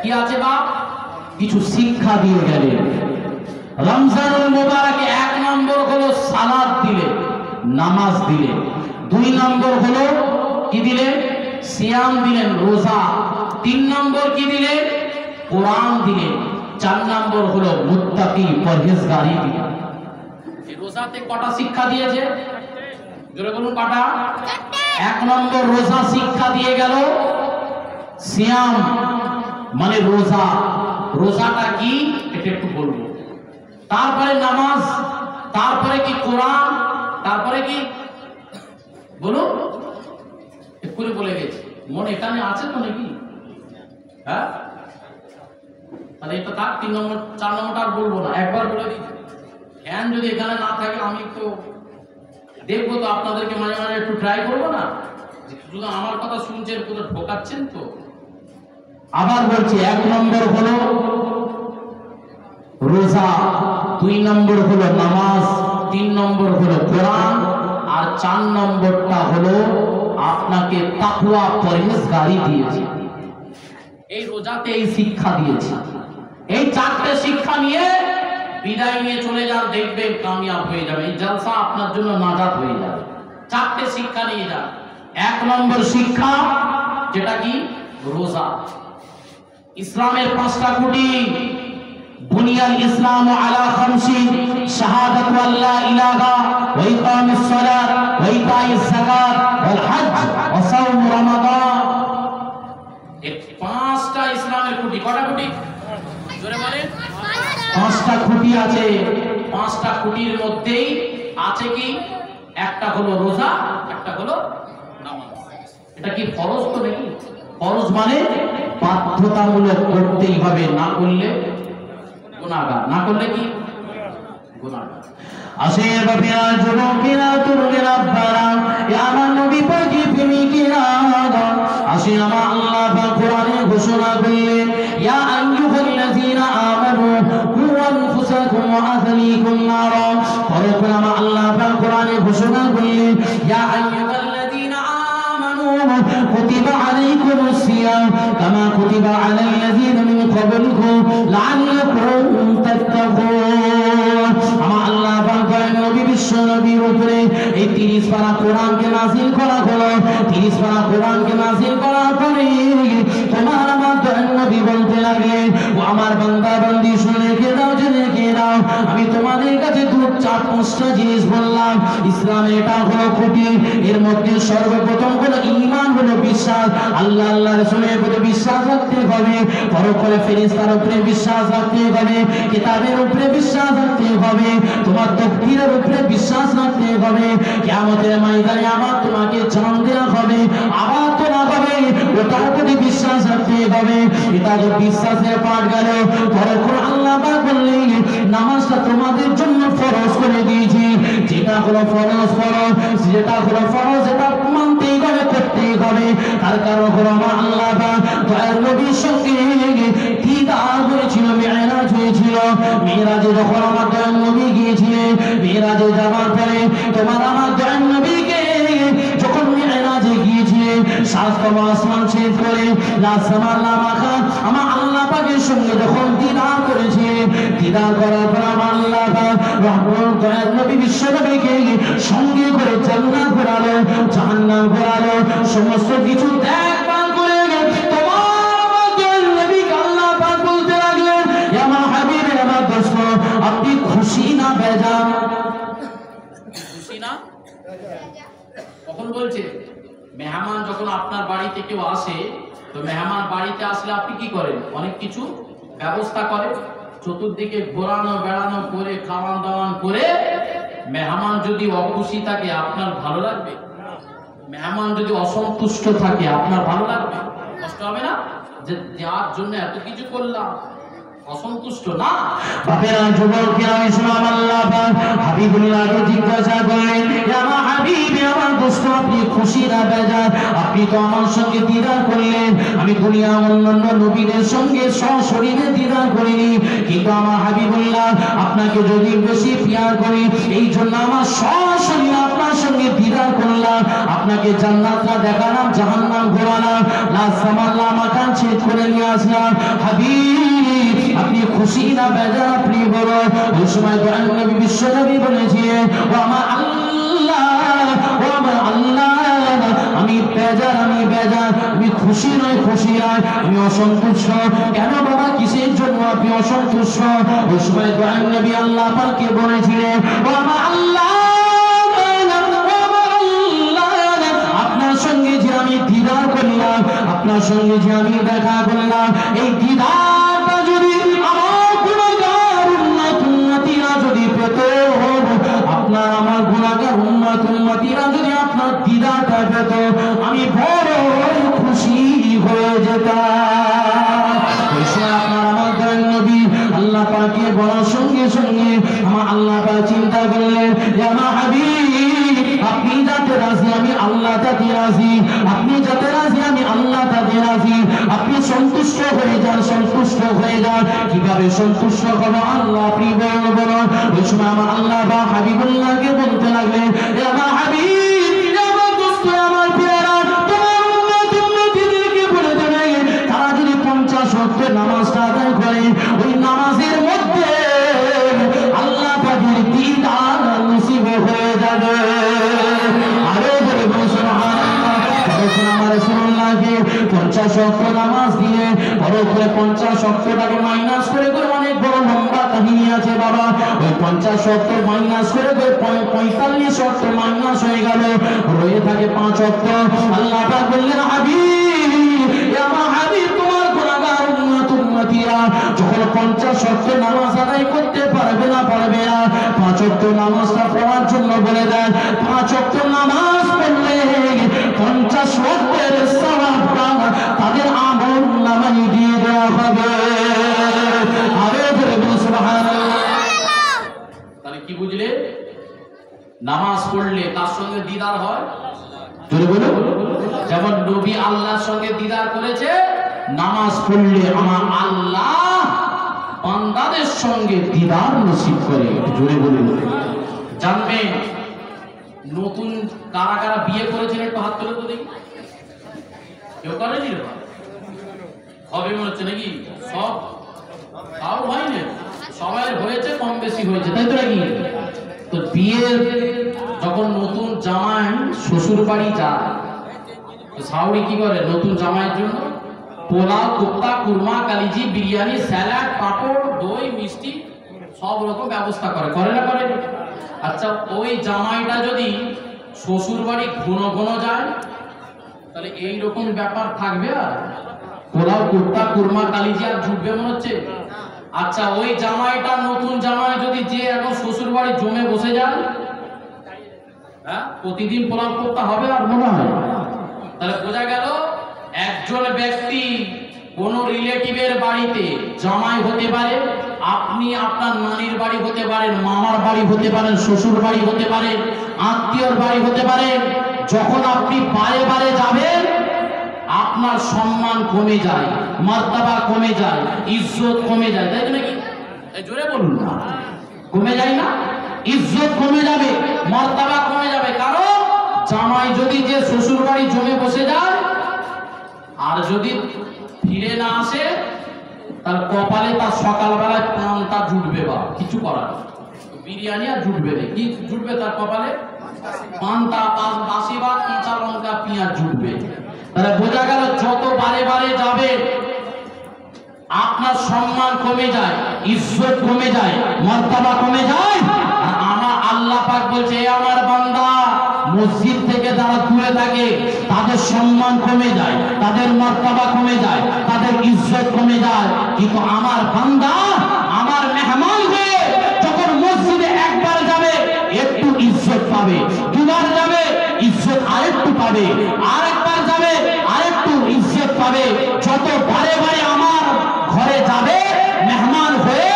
কি আছে বাপ? কিছু শিক্ষা দিয়ে গেলেন। রমজানুল মুবারকে 1 নম্বর হলো সালাত দিলে, নামাজ দিলে। 2 নম্বর হলো কি দিলেন? সিয়াম দিলেন, রোজা। 3 নম্বর কি দিলেন? কোরআন দিলেন। 4 নম্বর হলো মুত্তাকি, পরহেজগারি দিলেন। এই রোজাতে কটা শিক্ষা দিয়েছে? জোরে বলুন, কটা? 1 নম্বর রোজা শিক্ষা দিয়ে গেল। সিয়াম মানে রোজা, রোজাটা কি এটা একটু বলবো। তারপরে নামাজ, তারপরে কি কোরআন, তারপরে কি বলুন, একটু বলে গেছি, মনে এখানে আছে তো নাকি? হ্যাঁ, তাহলে এটা তার 3 নম্বর 4 নম্বরটা আর বলবো না, একবার বলে দিচ্ছি। জ্ঞান যদি এখানে না থাকে, আমি তো দেখবো তো, আপনাদেরকে মাঝে মাঝে একটু ট্রাই করবো না, শুধু আমার কথা শুনছেন, কোথাও ঢোকাচ্ছেন তো। আবার বলছি, 1 নম্বর হলো রোজা, 2 নম্বর হলো নামাজ, 3 নম্বর হলো কোরআন, আর 4 নম্বরটা হলো আপনাকে তাকওয়া, পরহেজগারি দিয়েছে। এই রোজাতে এই শিক্ষা দিয়েছে। এই 4টে শিক্ষা নিয়ে বিদায় নিয়ে চলে যান, দেখবেন কামিয়াব হয়ে যাবে, এই জলসা আপনার জন্য নাজাত হয়ে যাবে। 4টে শিক্ষা নিয়ে যান। 1 নম্বর শিক্ষা, যেটা কি? রোজা। ইসলামের 5টা খুঁটি। বুনিয়াল ইসলামু আলা খামসিন, শাহাদাতু আল্লা ইলাহা ওয়া ইকামিস সালাত ওয়া ইতাইজ যাকাত ওয়াল হজ ওয়া সাওম রমাদান। এই 5টা ইসলামের খুঁটি। কটা খুঁটি? জোরে বলেন। 5টা খুঁটি আছে। 5টা খুঁটির মধ্যেই আছে কি? একটা হলো রোজা, একটা হলো নামাজ। এটা কি ফরজ তো নাকি? ফরজ মানে বাধ্যতামূলক করতেই হবে, না করলে গুনাহগার, না করলে কি গুনাহগার। আসের বাপিয়া যুবকেরা, তরুণেরা, বারা, ইয়া আমার নবী পাকি প্রেমিকেরা, আসেন আমার আল্লাহ পাক কোরআনে ঘোষণা করলেন, ইয়া আইয়ুহাল্লাযীনা আমানু কু আনফুসাকুম ওয়া আহলিকুম নারা। পরপর আমার আল্লাহ পাক কোরআনে ঘোষণা করলেন, ইয়া আইয়ুহাল্লাযীনা আমানু কুতিবা আলাইকুমুস সিয়াম কামা কুতিবা আলাল্লাযীনা মিন ক্বাবলিকুম লাআল্লাকুম তাত্তাকুন। আমার আল্লাহ পাক নবী বিশ্ব নবীর উপরে এই 30 পারা কোরআনকে নাযিল করা হলো। 30 পারা কোরআনকে নাযিল করার পরে তোমার আমার নবী বলতে লাগলেন, ও আমার বান্দা বান্দি শুনে রেখে দাও, জেনে রেখে দাও, আমি তোমাদের কাছে দুধ 4-5টা জিনিস বললাম। ইসলামে এটা হলো খুঁটি। এর মধ্যে সর্বপ্রথম হলো ঈমান, হলো বিশ্বাস। আল্লাহ আল্লাহ রাসূলের প্রতি বিশ্বাস রাখতে হবে, পরকালে ফেরেশতার উপরে বিশ্বাস রাখতে হবে, কিতাবের উপরে বিশ্বাস রাখতে হবে, তোমার তকদীরের উপরে বিশ্বাস রাখতে হবে। কিয়ামতের ময়দানে আবার তোমাকে জান দেওয়া হবে, আবার তোলা হবে, ওটার প্রতি বিশ্বাস রাখতে হবে। এটা যে বিশ্বাসের পাঠ গেল। পরক্ষণ আল্লাহ পাক বললেন নামাজটা তোমাদের জন্য ফরজ করে দিয়েছি। যেটা হলো ফরজ, যেটা হলো ফরজ এটা মানতেই হবে, করতেই হবে। তার কারণ হলো আমার আল্লাহ পাক দয়ার নবীর সঙ্গে দিদার হয়েছিল, মেরাজ হয়েছিল। মেরাজে যখন আমার দয়ার নবী গিয়েছিলেন, মেরাজে যাওয়ার পরে তোমার আমার দয়ার নবীকে যখন মেরাজে গিয়েছিলেন, শাস্ত্র আসমান ছেদ করে আমার আল্লাহ পাকের সঙ্গে যখন দিদার করেছে, দিদার করার পর আমার আল্লাহ পাক রহমত দয়ার নবী বিশ্ব নবীকে সঙ্গে করে জান্নাত ঘোরালো, জাহান্নাম ঘোরালো, সমস্ত কিছু দেখভাল করে আপনি খুশি না বেজার? খুশি না? কখন বলছে? মেহমান যখন আপনার বাড়িতে কেউ আসে, তো মেহমান বাড়িতে আসলে আপনি কি করেন? অনেক কিছু ব্যবস্থা করেন, চতুর্দিকে ঘোরানো বেড়ানো করে, খাওয়ান দাওয়ান করে। মেহমান যদি অখুশি থাকে আপনার ভালো লাগবে? মেহমান যদি অসন্তুষ্ট থাকে আপনার ভালো লাগবে? কষ্ট হবে না যে যার জন্য এত কিছু করলাম, অসন্তুষ্ট না? বাপেরা যুবকেরা ইসলাম আল্লাহ পাক হাবিবুল্লাহকে জিজ্ঞাসা করলেন, আমার হাবিব, আমার দোস্ত, আপনি খুশি না বেজার? আপনি তো আমার সঙ্গে দিদার করলেন, আমি দুনিয়া অন্যান্য নবীদের সঙ্গে সশরীরে দিদার করিনি, কিন্তু আমার হাবিবুল্লাহ আপনাকে যদি বেশি প্যার করি, এই জন্য আমার সশরীরে আপনার সঙ্গে দিদার করলাম, আপনাকে জান্নাতটা দেখালাম, জাহান্নাম ঘোরালাম, লাশ সামাল্লাহ মাকান ছেদ করে নিয়ে আসলাম। হাবিব, আপনি খুশি না বেজার? আপনি বলো। ওই সময় দয়াল নবী বিশ্ব নবী বলেছিলেন, ও আমার আল্লাহ, ও আমার আল্লাহ, আমি বেজার, আমি বেজার, আমি খুশি নয়, খুশি নয়, আমি অসন্তুষ্ট। কেন বাবা, কিসের জন্য আপনি অসন্তুষ্ট? ওই সময় দয়াল নবী আল্লাহ পাককে বলেছিলেন, ও আমার আল্লাহ, আপনার সঙ্গে যে আমি দিদার করলাম, আপনার সঙ্গে যে আমি দেখা করলাম, এই দিদারটা যদি আমার গুনাহগার উম্মতিরা যদি পেত, আপনার আমার গুনাহগার উম্মতিরা যদি আপনার দিদারটা পেত, আমি বড় খুশি হয়ে যেতাম। ওই সময় আপনার আমার দয়াল নবী আল্লাহ পাককে বলার সঙ্গে সঙ্গে আমার আল্লাহ পাক চিন্তা করলেন, আমার হাবিব, আপনি যাতে রাজি আমি আল্লাহ তাতে রাজি, আপনি যাতে রাজি আমি আল্লাহ তাতে রাজি। আপনি সন্তুষ্ট হয়ে যান, সন্তুষ্ট হয়ে যান। কিভাবে সন্তুষ্ট হবো আল্লাহ আপনি বলো। ওই সময় আমার আল্লাহ বা হাবিবুল্লাহকে বলতে লাগলেন, আমার হাবিব, আমার দোস্ত, আমার পেয়ারা, তোমার উম্মতিদেরকে বলে দেবে, তারা যদি 50 ওয়াক্ত নামাজটা আদায় করে, ওই নামাজের মধ্যে আল্লাহ পাকের দিদার নসিব হয়ে যাবে। আরো বলে সুবহানাল্লাহ। তখন আমার রাসূলুল্লাহকে 50 ওয়াক্ত নামাজ দিয়ে পরে 50 ওয়াক্তটাকে মাইনাস করে অনেক বড় লম্বা কাহিনী আছে বাবা। ওই 50 ওয়াক্ত মাইনাস করে 45 ওয়াক্ত মাইনাস হয়ে গেল, রয়ে থাকে 5 ওয়াক্ত। আল্লাহ পাক বললেন, হাবিব, আমার হাবিব, তোমার গুনাহগার উম্মতিরা যখন 50 ওয়াক্ত নামাজ আদায় করতে পারবে না, 5 ওয়াক্ত নামাজটা পড়ার জন্য বলে দেন। 5 ওয়াক্ত নামাজ পড়লে 50 ওয়াক্তের সওয়াবটা তাদের আমল নামায় দিয়ে দেওয়া হবে। আরে বলুন সুবহানাল্লাহ। তাহলে কি বুঝলে? নামাজ পড়লে কার সঙ্গে দিদার হয়? যেমন নবী আল্লাহর সঙ্গে দিদার করেছে, নামাজ পড়লে আমার আল্লাহ বান্দাদের সঙ্গে দিদার নসিব করে। জোরে বলুন। জানবেন নতুন কারা কারা বিয়ে করেছেন একটু হাত তুলে তো দেখি। কেউ করেনি? হবে মনে হচ্ছে নাকি? সব তাও হয় না, সবাই হয়েছে, কম বেশি হয়েছে, তাই তো নাকি? তো বিয়ে যখন নতুন জামাই শ্বশুর বাড়ি যায়, তো শাওরি কি করে? নতুন জামাইয়ের জন্য পোলাও, কোপ্তা, কুরমা, কালিজি, বিরিয়ানি, স্যালাড, পাঁপড়, দই, মিষ্টি সব রকম ব্যবস্থা করে। করে না করে? আচ্ছা ওই জামাইটা যদি শ্বশুর বাড়ি ঘন ঘন যায় তাহলে এইরকম ব্যাপার থাকবে? আর পোলাও কুর্তা কুরমা কালিজি আর জুটবে মনে হচ্ছে? আচ্ছা ওই জামাইটা নতুন জামাই যদি যে এখন শ্বশুর বাড়ি জমে বসে যায়, হ্যাঁ প্রতিদিন পোলাও করতে হবে আর মনে হয়? তাহলে বোঝা গেল একজন ব্যক্তি কোন রিলেটিভের বাড়িতে জামাই হতে পারে, আপনি আপনার নানির বাড়ি হতে পারেন, মামার বাড়ি হতে পারেন, শ্বশুর বাড়ি হতে পারেন, আত্মীয়র বাড়ি হতে পারেন। যখন আপনি বারে বারে যাবেন আপনার সম্মান কমে যায়, মর্যাদা কমে যায়, ইজ্জত কমে যায়, তাই তো নাকি? জোরে বলুন না, কমে যায় না? ইজ্জত কমে যাবে, মর্যাদা কমে যাবে। কারণ জামাই যদি যে শ্বশুর বাড়ি জমে বসে যায় আর যদি ফিরে না আসে তার কপালে তার সকালবেলায় পানটা জুটবে, বা কিছু করার বিরিয়ানি আর জুটবে না। কি জুটবে তার কপালে? পানটা, বাসি ভাত, কাঁচা লঙ্কা, পেঁয়াজ জুটবে। তাহলে বোঝা গেল যত বারে বারে যাবে আপনার সম্মান কমে যায়, ইজ্জত কমে যায়, মর্যাদা কমে যায়। আর আমার আল্লাহ পাক বলছে, এ আমার বান্দা, মসজিদ থেকে যারা দূরে থাকে তাদের সম্মান কমে যায়, তাদের মর্যাদা কমে যায়, তাদের ইজ্জত কমে যায়। কিন্তু আমার বান্দা, আমার মেহমান হয়ে যখন মসজিদে একবার যাবে একটু ইজ্জত পাবে, দুবার যাবে ইজ্জত আরেকটু পাবে, আরেকবার যাবে আরেকটু ইজ্জত পাবে। যত বারে বারে আমার ঘরে যাবে মেহমান হয়ে,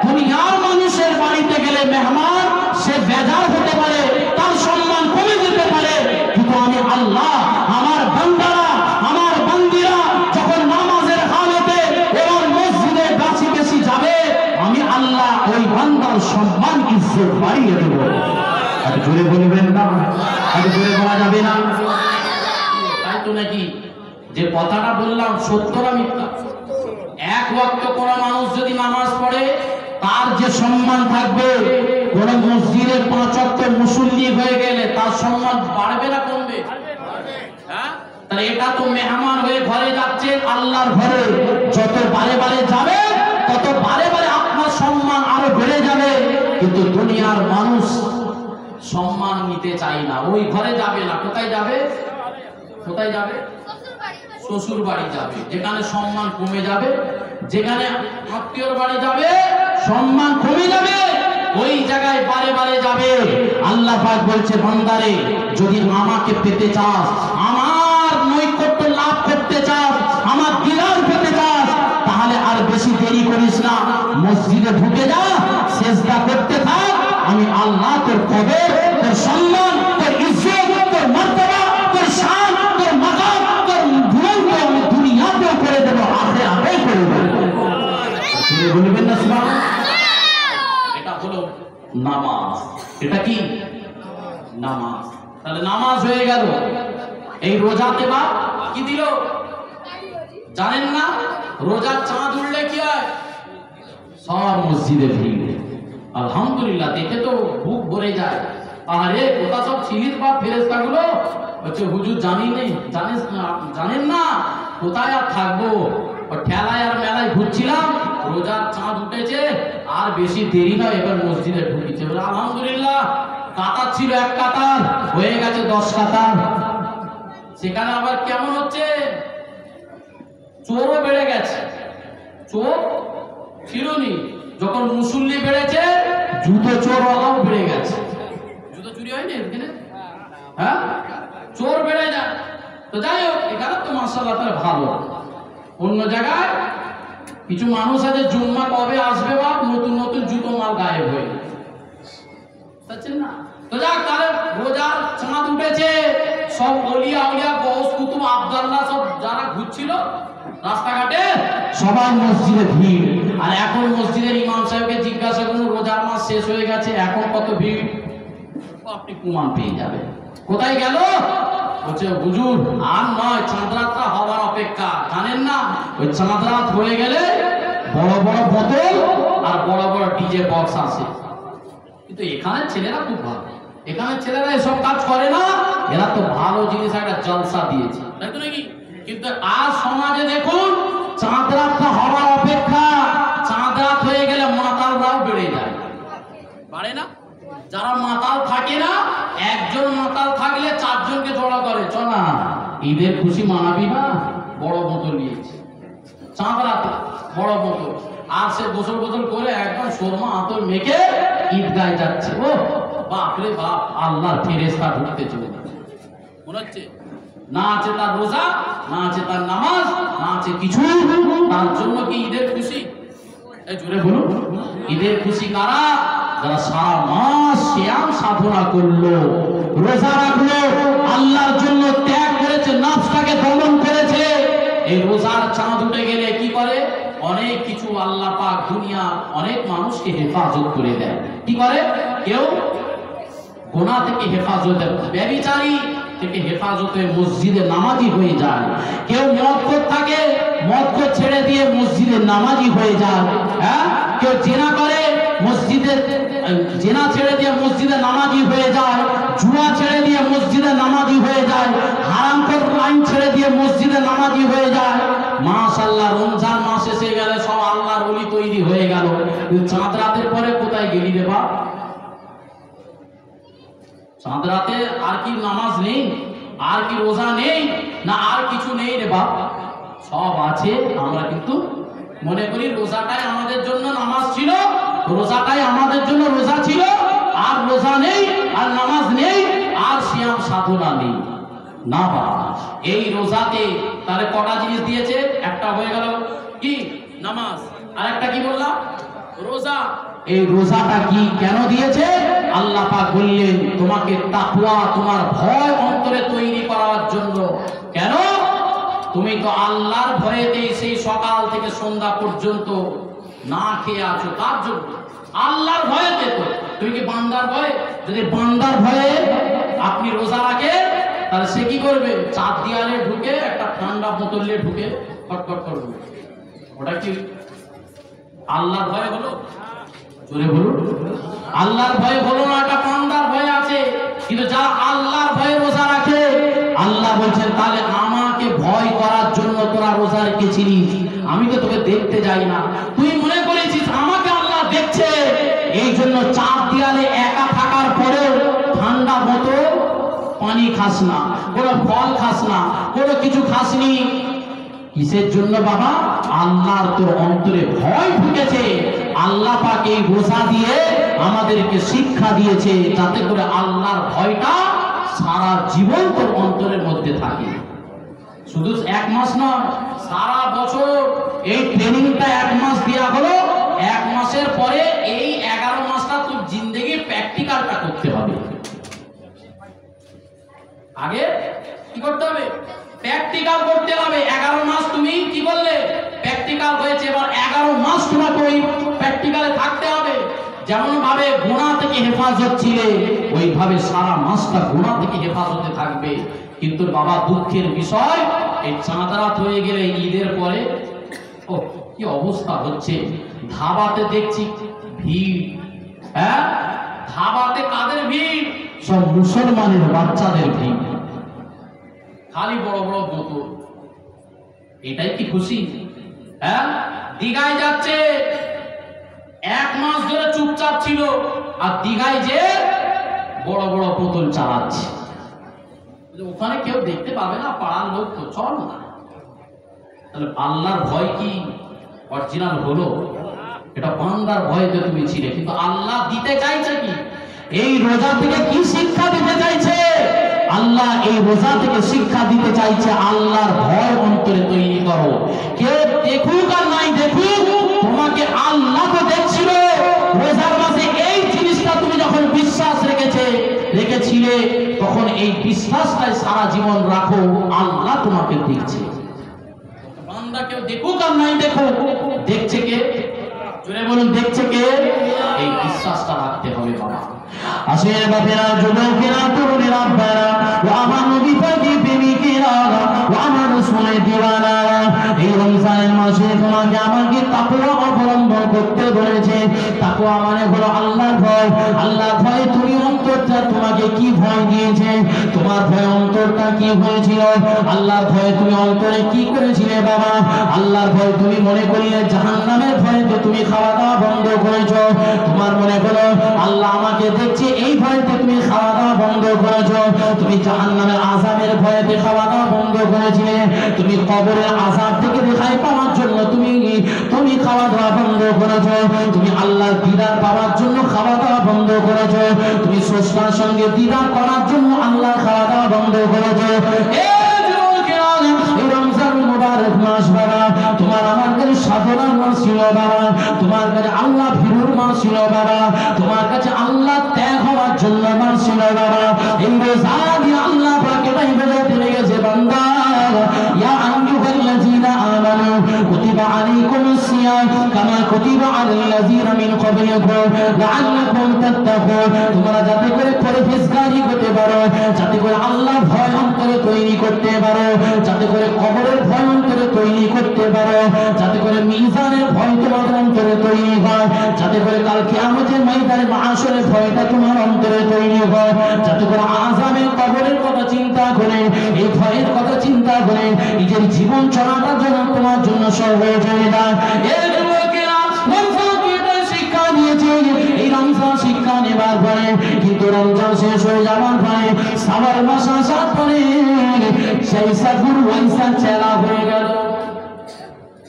দুনিয়ার মানুষের বাড়িতে গেলে মেহমান সে বেজার হতে পারে, তার সম্মান কমে যেতে পারে। কিন্তু আমি আল্লাহ আমার বান্দারা, আমার বান্দিরা যখন নামাজের হালতে এবং মসজিদে বেশি বেশি যাবে, আমি আল্লাহ ওই বান্দার সম্মান ইজ্জত বাড়িয়ে দেব। আর জোরে বলবেন না? আর জোরে বলা যাবে না? তাই তো নাকি যে কথাটা বললাম সত্য না মিথ্যা? এক ওয়াক্ত কোন মানুষ যদি নামাজ পড়ে তার যে সম্মান থাকবে, কোন মসজিদের 5 ওয়াক্ত মুসল্লি হয়ে গেলে তার সম্মান বাড়বে না কমবে? হ্যাঁ, তাহলে এটা তো মেহমান হয়ে ঘরে যাচ্ছেন আল্লাহর ঘরে, যত বারে বারে যাবে তত বারে বারে আপনার সম্মান আরো বেড়ে যাবে। কিন্তু দুনিয়ার মানুষ সম্মান নিতে চায় না, ওই ঘরে যাবে না। কোথায় যাবে? কোথায় যাবে? শ্বশুর বাড়ি যাবে, যেখানে সম্মান কমে যাবে। যেখানে আত্মীয়র বাড়ি যাবে সম্মান কমে যাবে, ওই জায়গায় বারে বারে যাবে। আল্লাহ পাক বলছে, বান্দারে যদি আমাকে পেতে চাস, আমার নৈকট্য লাভ করতে চাস, আমার দিদার পেতে চাস, তাহলে আর বেশি দেরি করিস না, মসজিদে ঢুকে যা, সিজদা করতে থাক। আমি আল্লাহ তোর কদর, তোর সম্মান, তোর ইজ্জত, তোর মর্যাদা, তোর শান, তোর মাকাম, তোর বুলন্দ আমি দুনিয়াতেও করে দেব, আখিরাতেও করে দেব। বলবেন না সুবহানাল্লাহ? এটা হলো নামাজ। এটা কি? নামাজ। তাহলে নামাজ হয়ে গেল। এই রোজাতে বা কি দিল জানেন না? রোজার চাঁদ উঠলে কি হয়? সব মসজিদে ভিড়। আলহামদুলিল্লাহ, দেখে তো বুক ভরে যায়। আরে কোথা সব ছিলিস বা ফেরেশতা গুলো হচ্ছে, হুজুর জানেন না কোথায় আর থাকবো, ঠেলায় আর মেলায় ঘুরছিলাম, রোজার চাঁদ উঠেছে, আর বেশি দেরি নয়, এবার মসজিদে ঢুকেছে। আলহামদুলিল্লাহ, কাতার ছিল 1 কাতার, হয়ে গেছে 10 কাতার। সেখানে আবার কেমন হচ্ছে, চোরও বেড়ে গেছে। চোর ছিলনি, যখন মুসল্লি বেড়েছে জুতো চোরওয়ালাও বেড়ে গেছে। জুতো চুরি হয়নি এখানে? হ্যাঁ, চোর বেড়ে যায়। তো যাই হোক, এখানে তো মাশাআল্লাহ তাআলা ভালো। অন্য জায়গায় কিছু মানুষ আছে, জুম্মা কবে আসবে বা নতুন নতুন জুতো মাল গায়েব হয়ে যাচ্ছে না। তো যাক, তাহলে রোজার চাঁদ উঠেছে, সব ওলিয়া উলিয়া গৌস কুতুব আব্দুল্লাহ সব যারা ঘুরছিল রাস্তাঘাটে, সবাই মসজিদে ভিড়। আর এখন মসজিদের ইমাম সাহেবকে জিজ্ঞাসা করুন, রোজার মাস শেষ হয়ে গেছে, এখন কত ভিড়? আপনি প্রমাণ পেয়ে যাবেন। কোথায় গেল? বলছে, হুজুর আর নয়, চাঁদ রাতটা হওয়ার অপেক্ষা। জানেন না, ওই চাঁদ রাত হয়ে গেলে বড় বড় বোতল আর বড় বড় ডিজে বক্স আসে। কিন্তু এখানের ছেলেরা খুব ভালো, এখানের ছেলেরা এসব কাজ করে না, এরা তো ভালো জিনিস একটা জলসা দিয়েছে, তাই তো নাকি? কিন্তু আজ সমাজে দেখুন, চাঁদ রাতটা হওয়ার অপেক্ষা, চাঁদ রাত হয়ে গেলে মাতালরাও বেড়ে যায়। বাড়ে না? যারা মাতাল থাকে না, একজন মাতাল থাকলে চারজনকে জড়ো করে, চ না ঈদের খুশি মানাবি না, বড় বোতল নিয়েছি চাঁদ রাতে বড় বোতল, আর সে গোসল গোসল করে একদম শর্মা আতর মেখে ঈদগায় যাচ্ছে। ও বাপরে বাপ, আল্লাহর ফেরেশতা ঢুকতে চলে যাচ্ছে। মনে হচ্ছে না আছে তার রোজা, না আছে তার নামাজ, না আছে কিছু, তার জন্য কি ঈদের খুশি? এই জোরে বলুন, ঈদের খুশি কারা? যারা সারা মাস সিয়াম সাধনা করলো, রোজা রাখলো, আল্লাহর জন্য ত্যাগ করেছে, নফসটাকে দমন করেছে। এই রোজার চাঁদ উঠে গেলে কি করে? অনেক কিছু আল্লাহ পাক দুনিয়া অনেক মানুষকে হেফাজত করে দেয়। কি করে? কেউ গুনাহ থেকে হেফাজতে, ব্যভিচারী থেকে হেফাজতে মসজিদে নামাজি হয়ে যায়। কেউ মদখোর থাকে, মদখোর ছেড়ে দিয়ে মসজিদে নামাজি হয়ে যায়। হ্যাঁ, কেউ জিনা করে, মসজিদে জিনা ছেড়ে দিয়ে মসজিদে নামাজি হয়ে যায়। জুয়া ছেড়ে দিয়ে মসজিদে নামাজি হয়ে যায়। হারামখোর আইন ছেড়ে দিয়ে মসজিদে নামাজি হয়ে যায়। মাশাআল্লাহ, রমজান মাস এসে গেলে সব আল্লাহর ওলি তৈরি হয়ে গেল। চাঁদ রাতের পরে কোথায় গেলি রে বাপ? চাঁদ রাতে আর কি নামাজ নেই, আর কি রোজা নেই, না আর কিছু নেই রে বাপ? সব আছে। আমরা কিন্তু মনে করি রোজাটাই আমাদের জন্য নামাজ ছিল, রোজাটাই আমাদের জন্য রোজা ছিল, আর রোজা নেই, আর নামাজ নেই, আর সিয়াম সাধনা নেই। না বাবা, এই রোজাতে তাহলে কটা জিনিস দিয়েছে? একটা হয়ে গেল কি? নামাজ। আর একটা কি বললাম? রোজা। এই রোজাটা কি কেন দিয়েছে? আল্লাহ পাক বললেন তোমাকে তাকওয়া, তোমার ভয় অন্তরে তৈরি করার জন্য। কেন? তুমি তো আল্লাহর ভয়েতে সেই সকাল থেকে সন্ধ্যা পর্যন্ত না খেয়ে আছো, তার জন্য আল্লাহর ভয়েতে। তো তুমি কি বান্দার ভয়ে? যদি বান্দার ভয়ে আপনি রোজা রাখেন, তাহলে সে কি করবে? চার দেয়ালে ঢুকে একটা ঠান্ডা বোতলে ঢুকে ফটফট করবে। ওটা কি আল্লাহর ভয় হলো? জোরে বলুন, আল্লাহর ভয় হলো না, একটা বান্দার ভয় আছে। কিন্তু যারা আল্লাহর ভয়ে রোজা রাখে, আল্লাহ বলছেন তাহলে আমাকে ভয় করার জন্য তোরা রোজা রেখেছিস। আমি তো তোকে দেখতে যাই না, তুই মনে করেছিস আমাকে আল্লাহ দেখছে, এই জন্য চার দেয়ালে একা থাকার পরেও ঠান্ডা বোতল পানি খাস না, কোনো ফল খাস না, কোনো কিছু খাসনি। কিসের জন্য বাবা? আল্লাহর তোর অন্তরে ভয় ঢুকেছে। আল্লাহ পাক এই রোজা দিয়ে আমাদেরকে শিক্ষা দিয়েছে যাতে করে আল্লাহর ভয়টা সারা জীবন তোর অন্তরের মধ্যে থাকে। শুধু এক মাস নয়, সারা বছর এই ট্রেনিংটা এক মাস দেওয়া হলো। এক মাসের পরে এই 11 মাসটা তোর জিন্দেগি প্র্যাকটিক্যালটা করতে হবে। আগে কি করতে হবে? প্র্যাকটিক্যাল করতে হবে। 11 মাস তুমি কি বললে? প্র্যাকটিক্যাল হয়েছে, এবার 11 মাস তোমাকে ওই প্র্যাকটিক্যালে থাকতে হবে। যেমন ভাবে গুনাহ থেকে হেফাজত ছিলে, ওইভাবে সারা মাসটা গুনাহ থেকে হেফাজতে থাকবে। কিন্তু বাবা দুঃখের বিষয়, এই চাঁদ রাত হয়ে গেলে ঈদের পরে ও কি অবস্থা হচ্ছে। ধাবাতে দেখছি ভিড়। হ্যাঁ, ধাবাতে কাদের ভিড়? সব মুসলমানের বাচ্চাদের ভিড়, খালি বড় বড় বোতল। এটাই কি খুশি? হ্যাঁ, দীঘায় যাচ্ছে, এক মাস ধরে চুপচাপ ছিল, আর দীঘায় যে বড় বড় বোতল চালাচ্ছে। ওখানে কেউ দেখতে পাবে না, পাড়ার লোক তো, চল না। তাহলে আল্লাহর ভয় কি অরিজিনাল হলো? এটা বান্দার ভয়তে তুমি ছিলে। কিন্তু আল্লাহ দিতে চাইছে কি? এই রোজা থেকে কি শিক্ষা দিতে চাইছে? আল্লাহ এই রোজা থেকে শিক্ষা দিতে চাইছে আল্লাহর ভয় অন্তরে তৈরি করো। কে দেখুক আর নাই দেখুক, তোমাকে আল্লাহ তো দেখছিল। রোজার মাসে এই জিনিসটা তুমি যখন বিশ্বাস রেখেছিলে, তখন এই বিশ্বাসটাই সারা জীবন রাখো, আল্লাহ তোমাকে দেখছে। বান্দা কেউ দেখুক আর নাই দেখুক, দেখছে কে? জোরে বলুন, দেখছে কে? এই বিশ্বাসটা রাখতে হবে বাবা। আসেন বাপেরা, যুবকেরা, তরুণেরা, ভাইরা, ও আমার নবী পাকের প্রেমিকেরা, ও আমার রাসূলের দিওয়ানারা, এই রমজানের মাসে তোমাকে আমাকে তাকওয়া অবলম্বন করতে বলেছে। তাকওয়া মানে হলো আল্লাহর ভয়। আল্লাহর ভয়ে তুমি অন্তরটা তোমাকে কি ভয় দিয়েছে? তোমার ভয় অন্তরটা কি হয়েছিল? আল্লাহর ভয়ে তুমি অন্তরে কি করেছিলে বাবা? আল্লাহর ভয় তুমি মনে করলে জাহান্নামের ভয়ে তুমি খাওয়া দাওয়া বন্ধ করেছো। তোমার মনে হলো আল্লাহ আমাকে তোমাকে দেখছি এই ভয়তে তুমি খাওয়া দাওয়া বন্ধ করেছো, তুমি জাহান্নামের আযাবের ভয়তে খাওয়া দাওয়া বন্ধ করেছিলে, তুমি কবরের আযাব থেকে রেহাই পাওয়ার জন্য তুমি খাওয়া দাওয়া বন্ধ করেছো, তুমি আল্লাহর দিদার পাওয়ার জন্য খাওয়া দাওয়া বন্ধ করেছো, তুমি স্রষ্টার সঙ্গে দিদার করার জন্য আল্লাহর খাওয়া দাওয়া বন্ধ করেছো। মাস বাবা, তোমার আমার কাছে সাধনার মাস ছিল বাবা, তোমার কাছে আল্লাহ ভীরুর মাস ছিল বাবা, তোমার কাছে আল্লাহ ত্যাগ হওয়ার জন্য মাস ছিল বাবা। এই রোজা দিয়ে আল্লাহ পাক এটাই বোঝাতে লেগেছে বান্দা, ইয়া আইয়ুহাল্লাযীনা আমানু কুতিবা আলাইকুমুস সিয়াম কামা কুতিবা আলাল্লাযীনা মিন ক্বাবলিকুম লাআল্লাকুম তাত্তাকুন। তোমরা যাতে করে পরহেজগারি করতে পারো, যাতে করে আল্লাহ ভয় অন্তরে তৈরি করতে পারো, যাতে করে কবরের ভয় অন্তরে তৈরি করতে পারো, যাতে করে মিজানের ভয় তোমার অন্তরে তৈরি হয়, যাতে করে কাল কিয়ামতের ময়দানে মাহশরের ভয়টা তোমার অন্তরে তৈরি হয়, যাতে করে আযাবের কবরের কথা চিন্তা করে, এই ভয়ের কথা চিন্তা করে নিজের জীবন চলাটা যেন তোমার জন্য সহজ হয়ে যায়। এই যুবকেরা রমজানকে এটা শিক্ষা দিয়েছে, এই রমজান শিক্ষা নেবার পরে কিন্তু রমজান শেষ হয়ে যাওয়ার পরে সাওয়াল মাস আসার পরে সেই সাধুর ওইসা চেলা হয়ে গেল,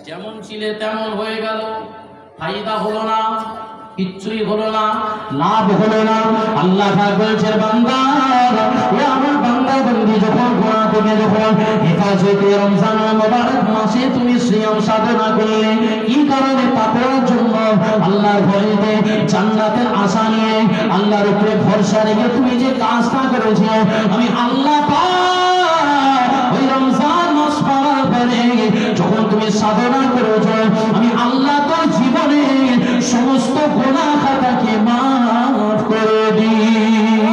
যেমন ছিলে তেমন হয়ে গেল, ফায়দা হলো না, কিচ্ছুই হলো না, লাভ হলো না। আল্লাহ পাক বলছেন বান্দা, ও আমার বান্দা বন্দী যখন গুনাহ থেকে যখন হেফাজতে রমজান মুবারক মাসে তুমি সিয়াম সাধনা করলে, কি কারণে? তাকওয়ার জন্য, আল্লাহর ভয়েতে, জান্নাতের আশা নিয়ে, আল্লাহর উপরে ভরসা রেখে তুমি যে কাজটা করেছো, আমি আল্লাহ পাক ওই রমজান মাস পাওয়ার পরে যখন তুমি সাধনা করেছো, আমি আল্লাহ তোর জীবনে সমস্ত গুনাহ খাতাকে মাফ করে দিই।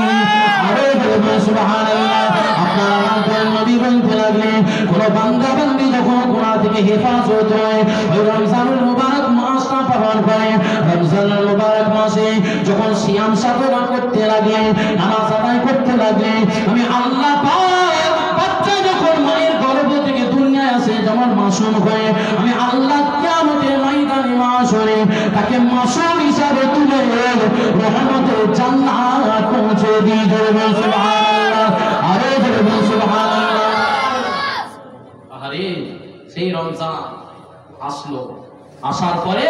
আরে বলবেন সুবহানাল্লাহ। আপনারা আমাদের নবী বলতে লাগলেন, কোন বান্দা বান্দি যখন গুনাহ থেকে হেফাজত হয়, ওই রমজানুল মুবারক মাসটা পালন করে, রমজানুল মুবারক মাসে যখন সিয়াম সাধনা করতে লাগে, নামাজ আদায় করতে লাগে, আমি আল্লাহ পাক বাচ্চা যখন মায়ের গর্ভ থেকে দুনিয়ায় আসে যেমন মাসুম হয়ে, আমি আল্লাহ কিয়ামতের ময়দানে মাশরে তাকে মাসুম হিসাবে তুলে রহমতের জান্নাত পৌঁছে দিয়ে দেবে। সুবহানাল্লাহ। আরে দেবে সুবহানাল্লাহ। আরে সেই রমজান আসলো, আসার পরে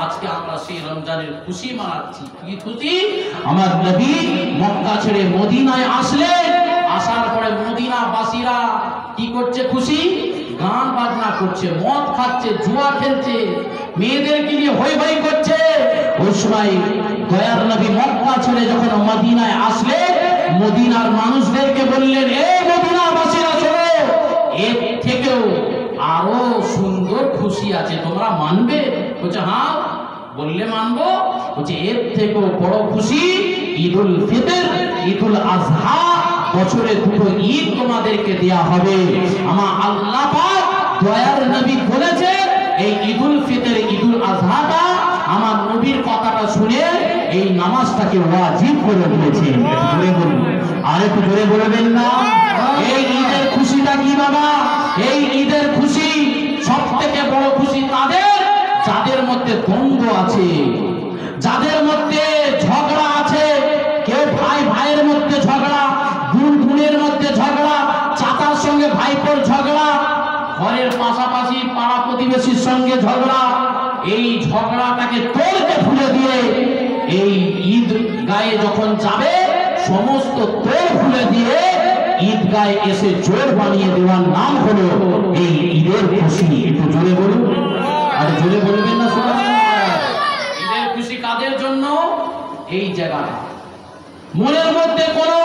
আজকে আমরা সেই রমজানের খুশি মানাচ্ছি। কি খুশি? আমার নবী মক্কা ছেড়ে মদিনায় আসলেন, আসার পরে মদিনাবাসীরা কি করছে? খুশি, গান বাজনা করছে, মদ খাচ্ছে, জুয়া খেলছে, মেয়েদেরকে নিয়ে হই হই করছে। ওই সময় দয়ার নবী মক্কা ছেড়ে যখন মদিনায় আসলেন, মদিনার মানুষদেরকে বললেন, এই মদিনাবাসীরা শোনো, এর থেকেও আরো সুন্দর খুশি আছে, তোমরা মানবে? বলছে হ্যাঁ। বললে মানবো। বলছে এর থেকেও বড় খুশি ঈদুল ফিতর, ঈদুল আজহা, বছরে দুটো ঈদ তোমাদেরকে দেয়া হবে। আমার আল্লাহ পাক দয়ার নবী বলেছে, এই ঈদুল ফিতর, ঈদুল আজহাটা আমার নবীর কথাটা শুনে এই নামাজটাকে ওয়াজিব করে দিয়েছে। জোরে বলুন, আর একটু জোরে বলবেন না? এই ঈদের খুশিটা কি বাবা? এই ঈদের খুশি সব থেকে বড় খুশি তাদের যাদের মধ্যে দ্বন্দ্ব আছে, যাদের মধ্যে ঝগড়া আছে। কেউ ভাই ভাইয়ের মধ্যে ঝগড়া, বোন বোনের মধ্যে ঝগড়া, চাচার সঙ্গে ভাইপোর ঝগড়া, ঘরের পাশাপাশি পাড়া প্রতিবেশীর সঙ্গে ঝগড়া। এই ঝগড়াটাকে তোড়কে ভুলে দিয়ে এই ঈদ গায়ে যখন যাবে, সমস্ত তোড় ভুলে দিয়ে ঈদ গায়ে এসে জোর বানিয়ে দেওয়ার নাম হলো এই ঈদের খুশি। একটু জোরে বলুন, আর জোরে বলবেন না? ঈদের খুশি কাদের জন্য? এই জায়গাটা মনের মধ্যে কোনো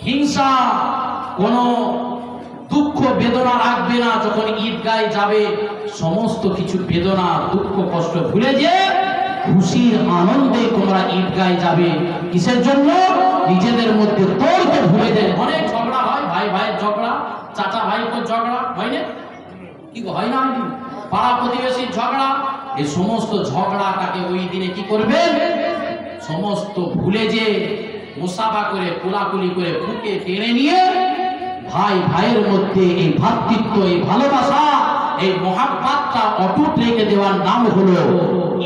হিংসা, কোনো দুঃখ বেদনা রাখবে না। যখন ঈদগাহে যাবে, সমস্ত কিছু বেদনা, দুঃখ, কষ্ট ভুলে যে খুশির আনন্দে তোমরা ঈদগাহে যাবে। কিসের জন্য? নিজেদের মধ্যে তোড়কে ভুলে দেয়। অনেক ঝগড়া হয়, ভাই ভাইয়ের ঝগড়া, চাচা ভাইপোর ঝগড়া হয় না? কি হয় না? পাড়া প্রতিবেশীর ঝগড়া। এই সমস্ত ঝগড়াটাকে ওই দিনে কি করবেন? সমস্ত ভুলে যে মুসাফা করে, কোলাকুলি করে, বুকে টেনে নিয়ে ভাই ভাইয়ের মধ্যে এই ভ্রাতৃত্ব, এই ভালোবাসা, এই মহাব্বতটা অটুট রেখে দেওয়ার নাম হলো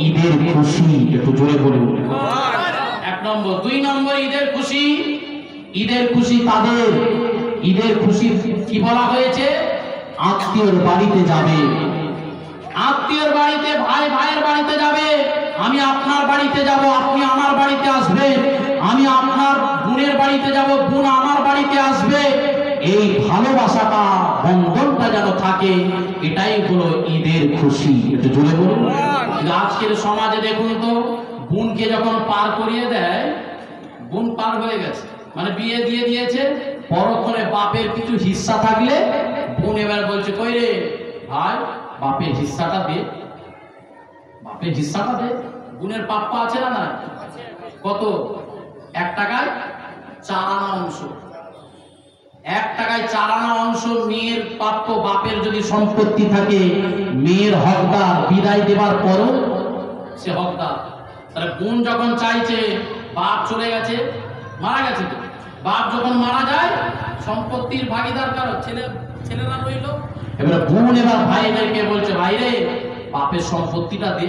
ঈদের খুশি। একটু জোরে বলুন। 1 2 নম্বর ঈদের খুশি। ঈদের খুশি তাদের, ঈদের খুশি কি বলা হয়েছে? আত্মীয়র বাড়িতে যাবে, আত্মীয়র বাড়িতে, ভাই ভাইয়ের বাড়িতে যাবে। আমি আপনার বাড়িতে যাব, আপনি আমার বাড়িতে আসবেন। আমি আপনার বোনের বাড়িতে যাব, বোন আমার বাড়িতে আসবে। এই ভালোবাসাটা, বন্ধনটা যেন থাকে, এটাই হলো ঈদের খুশি। একটু জোরে বলুন। আজকের সমাজে দেখুন তো, বোনকে যখন পার করিয়ে দেয়, বোন পার হয়ে গেছে মানে বিয়ে দিয়ে দিয়েছে, পরক্ষণে বাপের কিছু হিস্সা থাকলে বোন এবার বলছে, কই রে ভাই, বাপের হিস্সাটা দে, বাপের হিস্সাটা দে। বোনের প্রাপ্য আছে না? না, কত? 1 টাকায় 4 আনা অংশ। 1 টাকায় 4 আনা অংশ মেয়ের প্রাপ্য। বাপের যদি সম্পত্তি থাকে, মেয়ের হকদার বিদায় দেবার পরও সে হকদার। তাহলে বোন যখন চাইছে, বাপ চলে গেছে, মারা গেছে, তো বাপ যখন মারা যায়, সম্পত্তির ভাগিদার কারো ছেলেরা রইল। এবার বোন এবার ভাইদেরকে বলছে, ভাই রে, বাপের সম্পত্তিটা দে,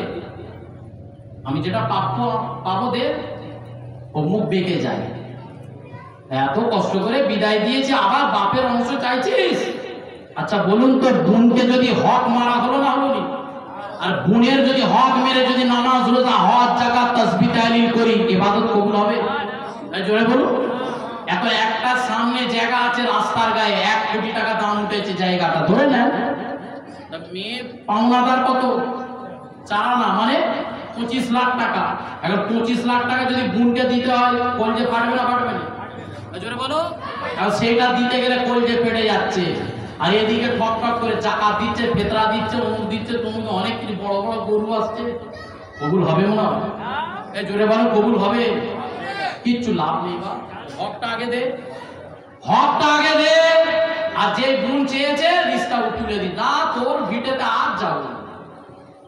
আমি যেটা প্রাপ্য পাবো দে। ও মুখ বেঁকে যায়, এত কষ্ট করে বিদায় দিয়েছে, আবার বাপের অংশ চাইছিস? আচ্ছা বলুন তো, বোনকে যদি হক মারা হলো না হলো নি? আর বোনের যদি হক মেরে যদি নামাজ রোজা হজ যাকাত তাসবিহ তাহলিল করি, ইবাদত কবুল হবে? জোরে বলুন। এখন একটা সামনে জায়গা আছে রাস্তার গায়ে, 1 কোটি টাকা দাম উঠেছে জায়গাটা, ধরে নেন। মেয়ে পাওনাদার কত? 4 আনা, মানে 25 লাখ টাকা। এখন 25 লাখ টাকা যদি বোনকে দিতে হয়, কলজে ফাটবে না ফাটবে না? জোরে বলো। আর সেটা দিতে গেলে কলজে ফেটে যাচ্ছে, আর এদিকে ঠক ঠক করে জাকাত দিচ্ছে, ফেতরা দিচ্ছে, অমুক দিচ্ছে, তমুক, অনেক কিছু, বড় বড় গরু আসছে। কবুল হবে না? জোরে বলো, কবুল হবে? কিচ্ছু লাভ নেই। বা হকটা আগে দে, হকটা আগে দে। আর যে বোন চেয়েছে, রিস্তা তুলে দি, না তোর ভিটেতে আর যাবো।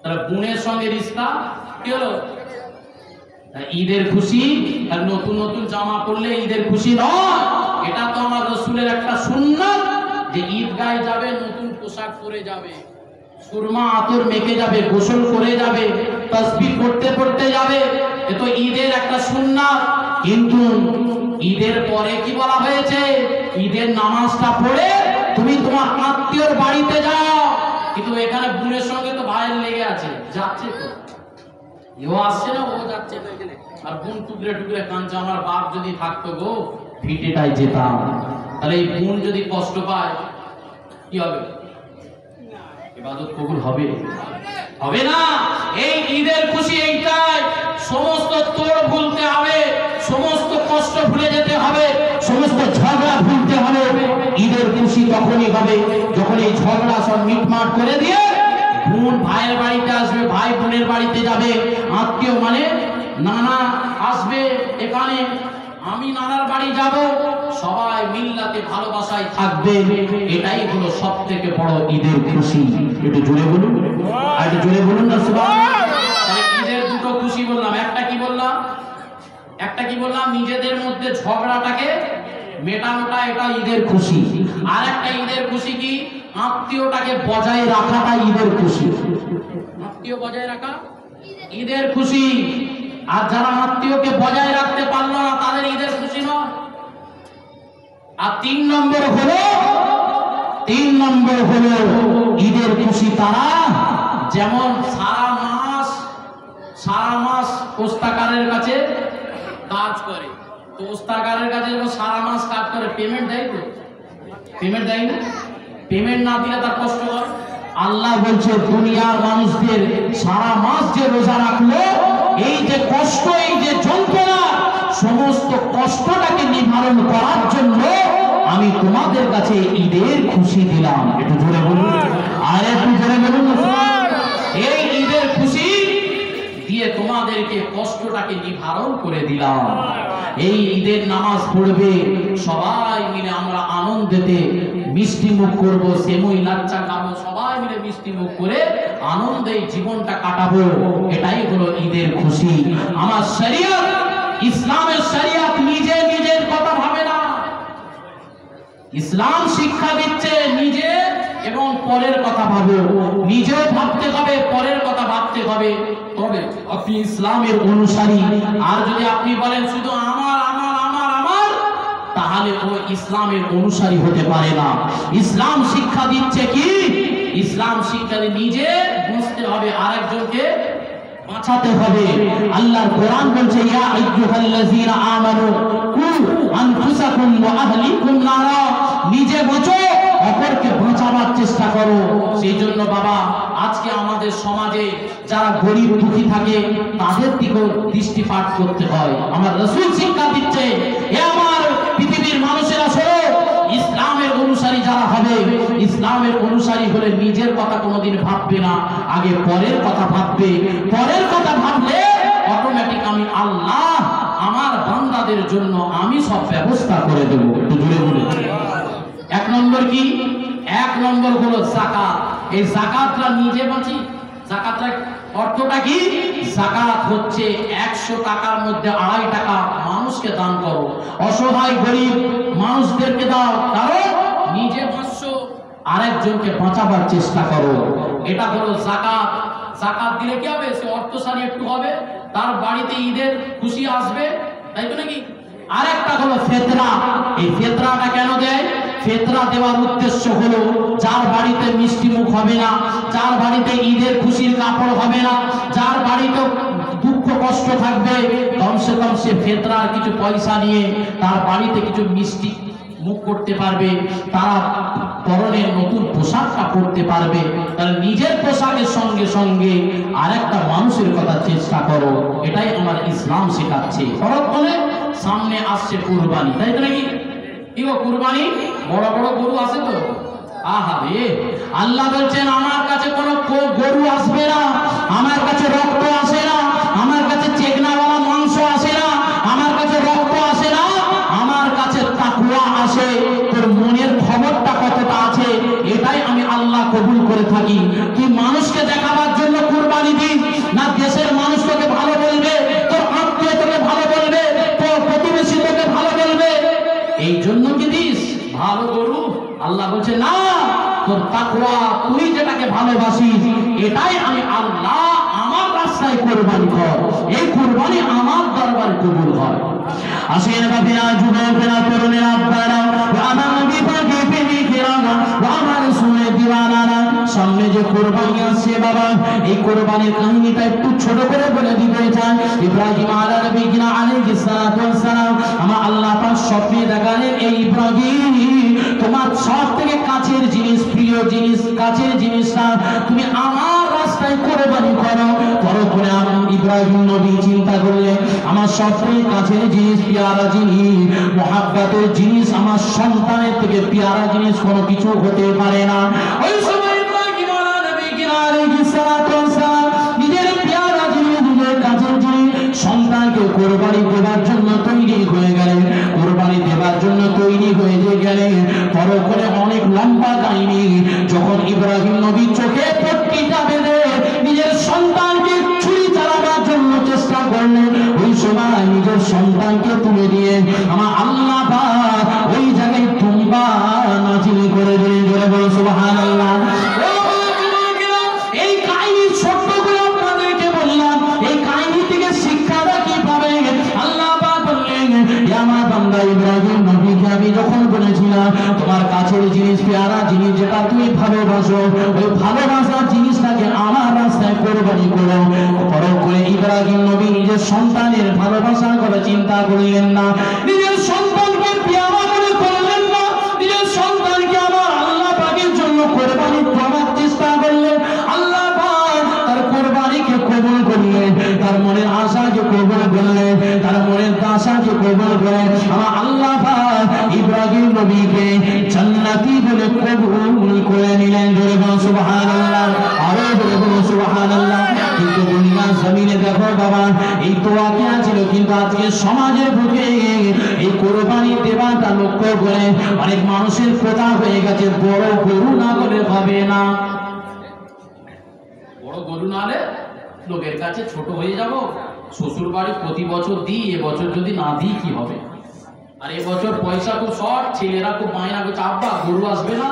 তাহলে বোনের সঙ্গে রিস্তা কি হলো? ঈদের খুশি। আর নতুন নতুন জামা পরলে ঈদের খুশি নয়। এটা তো আমার রাসূলের একটা সুন্নাত যে ঈদগাহে যাবে, নতুন পোশাক পরে যাবে, সুরমা আতর মেখে যাবে, গোসল করে যাবে, তাসবিহ পড়তে পড়তে যাবে। এ তো ঈদের একটা সুন্নাত। কিন্তু ঈদের পরে কি বলা হয়েছে? ঈদের নামাজটা পড়ে তুমি তোমার আত্মীয়র বাড়িতে যাও। কিন্তু এখানে বোনের সঙ্গে তো ভাইয়ের লেগে আছে, যাচ্ছে তো, এও আসছে না, ও যাচ্ছে, আর বোন টুকরে টুকরে কাঁদছে, আমার বাপ যদি থাকতো গো, ভিটেটাই যেতাম। তাহলে এই বোন যদি কষ্ট পায়, কি হবে? ইবাদত কবুল হবে? হবে না। এই ঈদের খুশি এইটাই, সমস্ত তোড় ভুলতে হবে, সমস্ত কষ্ট ভুলে যেতে হবে, সমস্ত ঝগড়া ভুলতে হবে। ঈদের খুশি তখনই হবে যখন এই ঝগড়া সব মিটমাট করে দিয়ে বোন ভাইয়ের বাড়িতে আসবে, ভাই বোনের বাড়িতে যাবে, আত্মীয় মানে নানা আসবে এখানে, আমি নানার বাড়ি যাব, সবাই মিল্লাতে ভালোবাসায় থাকবে। এটাই হলো সব থেকে বড় ঈদের খুশি। একটু জোরে বলুন, আর একটু জোরে বলুন না সুবহানাল্লাহ। ঈদের দুটো খুশি বললাম, একটা কি বললাম? একটা কি বললাম? নিজেদের মধ্যে ঝগড়াটাকে মেটানোটা, এটা ঈদের খুশি। আর একটা ঈদের খুশি কি? আত্মীয়টাকে বজায় রাখাটা ঈদের খুশি। আত্মীয় বজায় রাখা ঈদের খুশি। আর যারা আত্মীয়কে বজায় রাখতে পারলো না, তাদের ঈদের খুশি নয়। আর 3 নম্বর হলো ঈদের খুশি তারা যেমন সারা মাস কোস্তাকারের কাছে কাজ করে। তো কোস্তাকারের কাছে যখন সারা মাস কাজ করে, পেমেন্ট দেয় তো? পেমেন্ট দেয় না। পেমেন্ট না দিলে তার কষ্ট হয়। আল্লাহ বলছে, দুনিয়ার মানুষদের সারা মাস যে রোজা রাখলো, এই যে কষ্ট, এই যে যন্ত্রণা, সমস্ত কষ্টটাকে নিবারণ করার জন্য আমি তোমাদের কাছে ঈদের খুশি দিলাম। একটু জোরে বলুন, আর একটু জোরে বলুন। এই ঈদের খুশি দিয়ে তোমাদেরকে কষ্টটাকে নিবারণ করে দিলাম। এই ঈদের নামাজ পড়বে, সবাই মিলে আমরা আনন্দেতে মিষ্টি মুখ করবো, সেমুই লাচ্চা খাবো, সবাই মিলে মিষ্টি মুখ করে আনন্দে জীবনটা কাটাবো। এটাই হলো ঈদের খুশি। আমার শরীয়ত, ইসলামের শরীয়ত নিজে নিজের কথা ভাবে না। ইসলাম শিক্ষা দিচ্ছে নিজে এবং পরের কথা ভাবো। নিজেও ভাবতে হবে, পরের কথা ভাবতে হবে, তবে আপনি ইসলামের অনুসারী। আর যদি আপনি বলেন শুধু আমার তাহলে ও ইসলামের অনুসারী হতে পারে না। ইসলাম শিক্ষা দিচ্ছে কি? ইসলাম শিক্ষা নিজে বুঝতে হবে, আরেকজনকে বাঁচাতে হবে। আল্লাহর কোরআন বলছে, ইয়া আইয়ুহাল্লাযীনা আমানু কু আনফুসাকুম ওয়া আহলিকুম নারা, নিজে বাঁচো, অপরকে বাঁচাবার চেষ্টা করো। সেই জন্য বাবা, আজকে আমাদের সমাজে যারা গরিব দুঃখী থাকে তাদের দিকেও দৃষ্টিপাত করতে হয়। আমার রাসূল শিক্ষা দিচ্ছে, এ আমার পৃথিবীর মানুষেরা শোনো, ইসলামের অনুসারী যারা হবে, ইসলামের অনুসারী হলে নিজের কথা কোনোদিন ভাববে না, আগে পরের কথা ভাববে। পরের কথা ভাবলে অটোমেটিক আমি আল্লাহ আমার বান্দাদের জন্য আমি সব ব্যবস্থা করে দেবো। একটু জুড়ে বলুন। এক নম্বর কি? এক নম্বর হলো যাকাত। এই যাকাতটা নিজে বাঁচি। যাকাতটা অর্থটা কি? যাকাত হচ্ছে 100 টাকার মধ্যে 2.5 টাকা মানুষকে দান করো, অসহায় গরিব মানুষদেরকে দাও, কারণ নিজে বাঁচছো, আরেকজনকে বাঁচাবার চেষ্টা করো। এটা হলো যাকাত। যাকাত দিলে কি হবে? সে অর্থশালী একটু হবে, তার বাড়িতে ঈদের খুশি আসবে, তাই তো নাকি? আরেকটা হলো ফিতরা। এই ফিতরাটা কেন দেয়? ফিতরা দেওয়ার উদ্দেশ্য হলো যার বাড়িতে মিষ্টি মুখ হবে না, যার বাড়িতে ঈদের খুশির কাপড় হবে না, যার বাড়িতে দুঃখ কষ্ট থাকবে, কমসে কম সে ফিতরার কিছু পয়সা নিয়ে তার বাড়িতে কিছু মিষ্টি মুখ করতে পারবে, তারা পরনের নতুন পোশাকটা পরতে পারবে। তাহলে নিজের পোশাকের সঙ্গে সঙ্গে আরেকটা মানুষের কথা চেষ্টা করো। এটাই আমার ইসলাম শেখাচ্ছে। পরক্ষণে সামনে আসছে কুরবানি, তাই তো নাকি? কি গো, কুরবানি বড় বড় গরু আছে তো? আহা রে, আল্লাহ বলছেন আমার কাছে কোনো গরু আসবে না, আমার কাছে রক্ত আসে না, আমার কাছে চেকনাওয়ালা মাংস আসে না, আমার কাছে রক্ত আসে না, আমার কাছে তাকওয়া আসে। তোর মনের খবরটা কতটা আছে এটাই আমি আল্লাহ কবুল করে থাকি। তুই মানুষকে দেখাবার জন্য কুরবানি দিস না, দেশের মানুষ তোকে ভালো বলবে, তোর আত্মীয় তোকে ভালো বলবে, তোর প্রতিবেশী তোকে ভালো বলবে, এই জন্য কি দিস ভালো গরু? আল্লাহ বলছে না, তোর তাকওয়া, তুই যেটাকে ভালোবাসিস এটাই আমি আল্লাহ আমার রাস্তায় কুরবানি কর। এই কুরবানি আমার দরবারে কবুল হয়। আসেন বাবা, যুবকেরা, তরুণেরা, আব্বারা, আমার নবী পাকে প্রেমিকেরা, আমার রাসূলের দিওয়ানারা, সামনে যে কুরবানি আসছে বাবা, এই কুরবানির কাহিনীটা একটু ছোট করে বলে দিতে চাই। ইব্রাহিম আলাইহিস সালাম, আমার আল্লাহ পাক স্বপ্নে দেখালেন, এই ইব্রাহিম, তোমার সব থেকে কাছের জিনিস, প্রিয় জিনিস, কাছের জিনিসটা তুমি আমার রাস্তায় কুরবানি করো। পরক্ষণে ইব্রাহিম নবী চিন্তা করলেন, আমার সবচেয়ে কাছের জিনিস, পেয়ারা জিনিস, মুহাব্বতের জিনিস, আমার সন্তানের থেকে পেয়ারা জিনিস কোনো কিছু হতে পারে না। ওই সময় ইব্রাহিম আলাইহিস সালাম নিজের পেয়ারা জিনিস, নিজের কাছের জিনিস সন্তানকে কুরবানি দেওয়ার জন্য তৈরি হয়ে গেলেন। কুরবানি দেওয়ার জন্য তৈরি হয়ে গেলেন। পরক্ষণে অনেক লম্বা কাহিনী, যখন ইব্রাহিম নবী চোখে পট্টিটা বেঁধে নিজের সন্তানকে ছুরি চালাবার জন্য চেষ্টা করলেন, ওই সময় নিজের সন্তানকে তুলে দিয়ে আমার আল্লাহ পাক ওই জায়গায় তুম্বা নাজিল করে দিলেন। জোরে বলো সুবহানাল্লাহ। এই কাহিনী ছোট্ট করে আপনাদেরকে বললাম, এই কাহিনী থেকে শিক্ষাটা কি পাবে? আল্লাহ পাক বললেন, হে আমার বান্দা ইব্রাহিম নবীকে আমি যখন বলেছিলাম তোমার কাছের জিনিস, পেয়ারা জিনিস, যেটা তুমি ভালোবাসো, ওই ভালোবাসার জিনিসটাকে আমার রাস্তায় কুরবানি করো। পরখ করে ইব্রাহিম নবী নিজের সন্তানের ভালোবাসার কথা চিন্তা করলেন না, নিজের সন্তানকে পেয়ারা মনে করলেন না, নিজের সন্তানকে আমার আল্লাহ পাকের জন্য কুরবানি করার চেষ্টা করলেন। আল্লাহ পাক তার কুরবানিকে কবুল করলেন, তার মনের আশাকে কবুল করলেন, তার মনের আশাকে কবুল করলেন। আমার আল্লাহ পাক ইব্রাহিম নবীকে জান্নাতি বলে কবুল করে নিলেন। জোরে বলো সুবহানাল্লাহ, আরো জোরে বলো সুবহানাল্লাহ। কিন্তু দুনিয়ার জমিনে দেখো বাবা, এই তো আকিয়া ছিল, কিন্তু আজকে সমাজের বুকে এই কুরবানি দেওয়াটা লক্ষ্য করে অনেক মানুষের প্রথা হয়ে গেছে, বড় গরু না হলে হবে না। বড় গরু না হলে লোকের কাছে ছোট হয়ে যাব। শ্বশুর বাড়ি প্রতি বছর দিই, এবছর যদি না দিই কি হবে? আর এবছর পয়সা খুব শর্ট, ছেলেরা খুব বায়না করছে, আব্বা গরু আসবে না।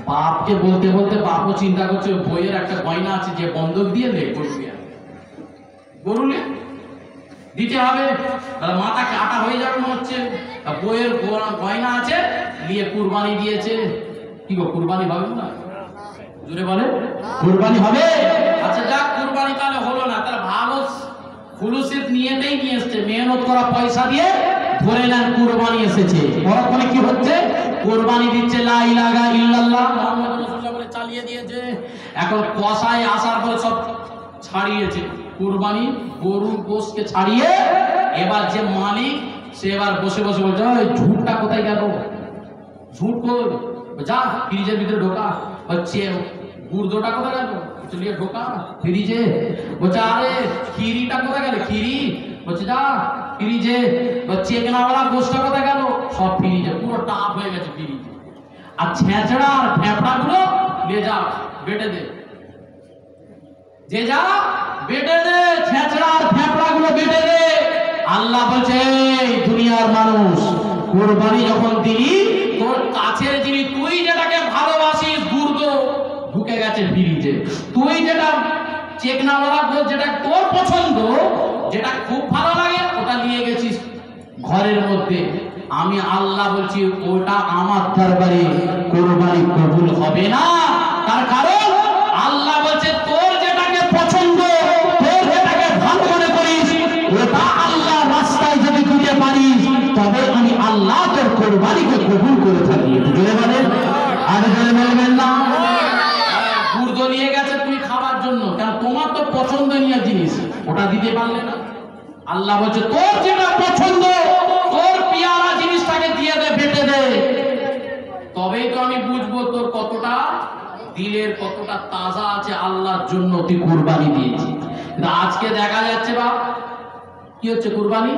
বাপকে বলতে বলতে বাপও চিন্তা করছে, বইয়ের একটা গয়না আছে, যে বন্ধক দিয়ে দে গরু নে। দিতে হবে। মাথা কাটা হয়ে যাবে মনে হচ্ছে। বইয়ের গয়না আছে, নিয়ে কুরবানি দিয়েছে। কি গো, কুরবানি হবে না? জোরে বলে, কুরবানি হবে? আচ্ছা যাক, কুরবানি তাহলে হলো না, তাহলে ভালো ফুলুসিত নিয়েতেই নিয়ে এসছে, মেহনত করা পয়সা দিয়ে ধরে নেন কুরবানি এসেছে। পরক্ষণে কি হচ্ছে? কুরবানি দিচ্ছে, লা ইলাহা ইল্লাল্লাহ মুহাম্মাদুর রাসূলুল্লাহ বলে চালিয়ে দিয়েছে। এখন কসাই আসার পরে সব ছাড়িয়েছে, কুরবানি গরুর গোশকে ছাড়িয়ে। এবার যে মালিক, সে এবার বসে বসে বলছে, ওই ঝুটটা কোথায় গেল? ঝুট কই? যা ফ্রিজের ভিতরে ঢোকা। হচ্ছে গুড়দোটা কোথায় গেল? চলিয়ে ঢোকা ফ্রিজে। বলছে আরে খিরিটা কোথায় গেল? খিরি। বলছে যা ফ্রিজে। চেকনাওয়ালা গোশটা কোথায় গেল? সব ফ্রিজে, পুরো টাপ হয়ে গেছে ফ্রিজে। আর ছেঁচড়া আর ফেফড়া গুলো লে যা বেটে দে, যে যা বেটে দে, ছেঁচড়া আর ফেফড়া গুলো বেটে দে। আল্লাহ বলছে, দুনিয়ার মানুষ, কুরবানি যখন দিলি, তোর কাছের জিনিস, তুই যেটাকে ভালোবাসিস, গুর্দো ঢুকে গেছে ফ্রিজে। তুই যেটা চেকনাওয়ালা গোশ, যেটা তোর পছন্দ, যেটা খুব ভালো লাগে, ওটা নিয়ে গেছিস ঘরের মধ্যে। আমি আল্লাহ বলছি, ওটা আমার দরবারে কুরবানি কবুল হবে না। তার কারণ আল্লাহ বলছে, তোর যেটাকে পছন্দ, তোর যেটাকে ভালো মনে করিস, ওটা আল্লাহর রাস্তায় যদি দিতে পারিস, তবে আমি আল্লাহ তোর কুরবানিকে কবুল করে থাকি। জোরে বলেন, আর জোরে বলবেন না। গুর্দো নিয়ে গেছে তুই খাবার জন্য, কারণ তোমার তো পছন্দনীয় জিনিস, ওটা দিতে পারলে না। আল্লাহ বলছে, তোর যেটা পছন্দ, তোর পিয়ারা জিনিসটাকে দিয়ে দে, বেটে দে, তবেই তো আমি বুঝবো তোর কতটা দিলের কতটা তাজা আছে আল্লাহর জন্য তুই কুরবানি দিয়েছিস। কিন্তু আজকে দেখা যাচ্ছে বাপ, কি হচ্ছে? কুরবানি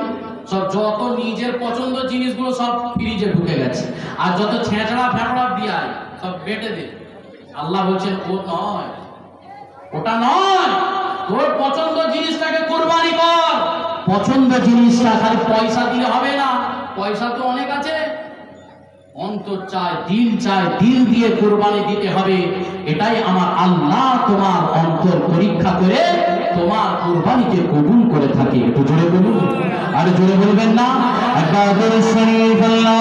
সব যত নিজের পছন্দ জিনিসগুলো সব ফ্রিজে ঢুকে গেছে, আর যত ছেঁচড়া ফেঁপড়া দিয়ে সব বেটে দে। আল্লাহ বলছেন, ও নয়, ওটা নয়, তোর পছন্দ জিনিসটাকে কুরবানি কর। পছন্দ জিনিসটা খালি পয়সা দিলে হবে না, পয়সা তো অনেক আছে, অন্তর চায়, দিল চায়, দিল দিয়ে কুরবানি দিতে হবে। এটাই আমার আল্লাহ তোমার অন্তর পরীক্ষা করে তোমার কুরবানিকে কবুল করে থাকে। একটু জোরে বলুন, আর জোরে বলবেন না। একবার শরীফ আল্লাহ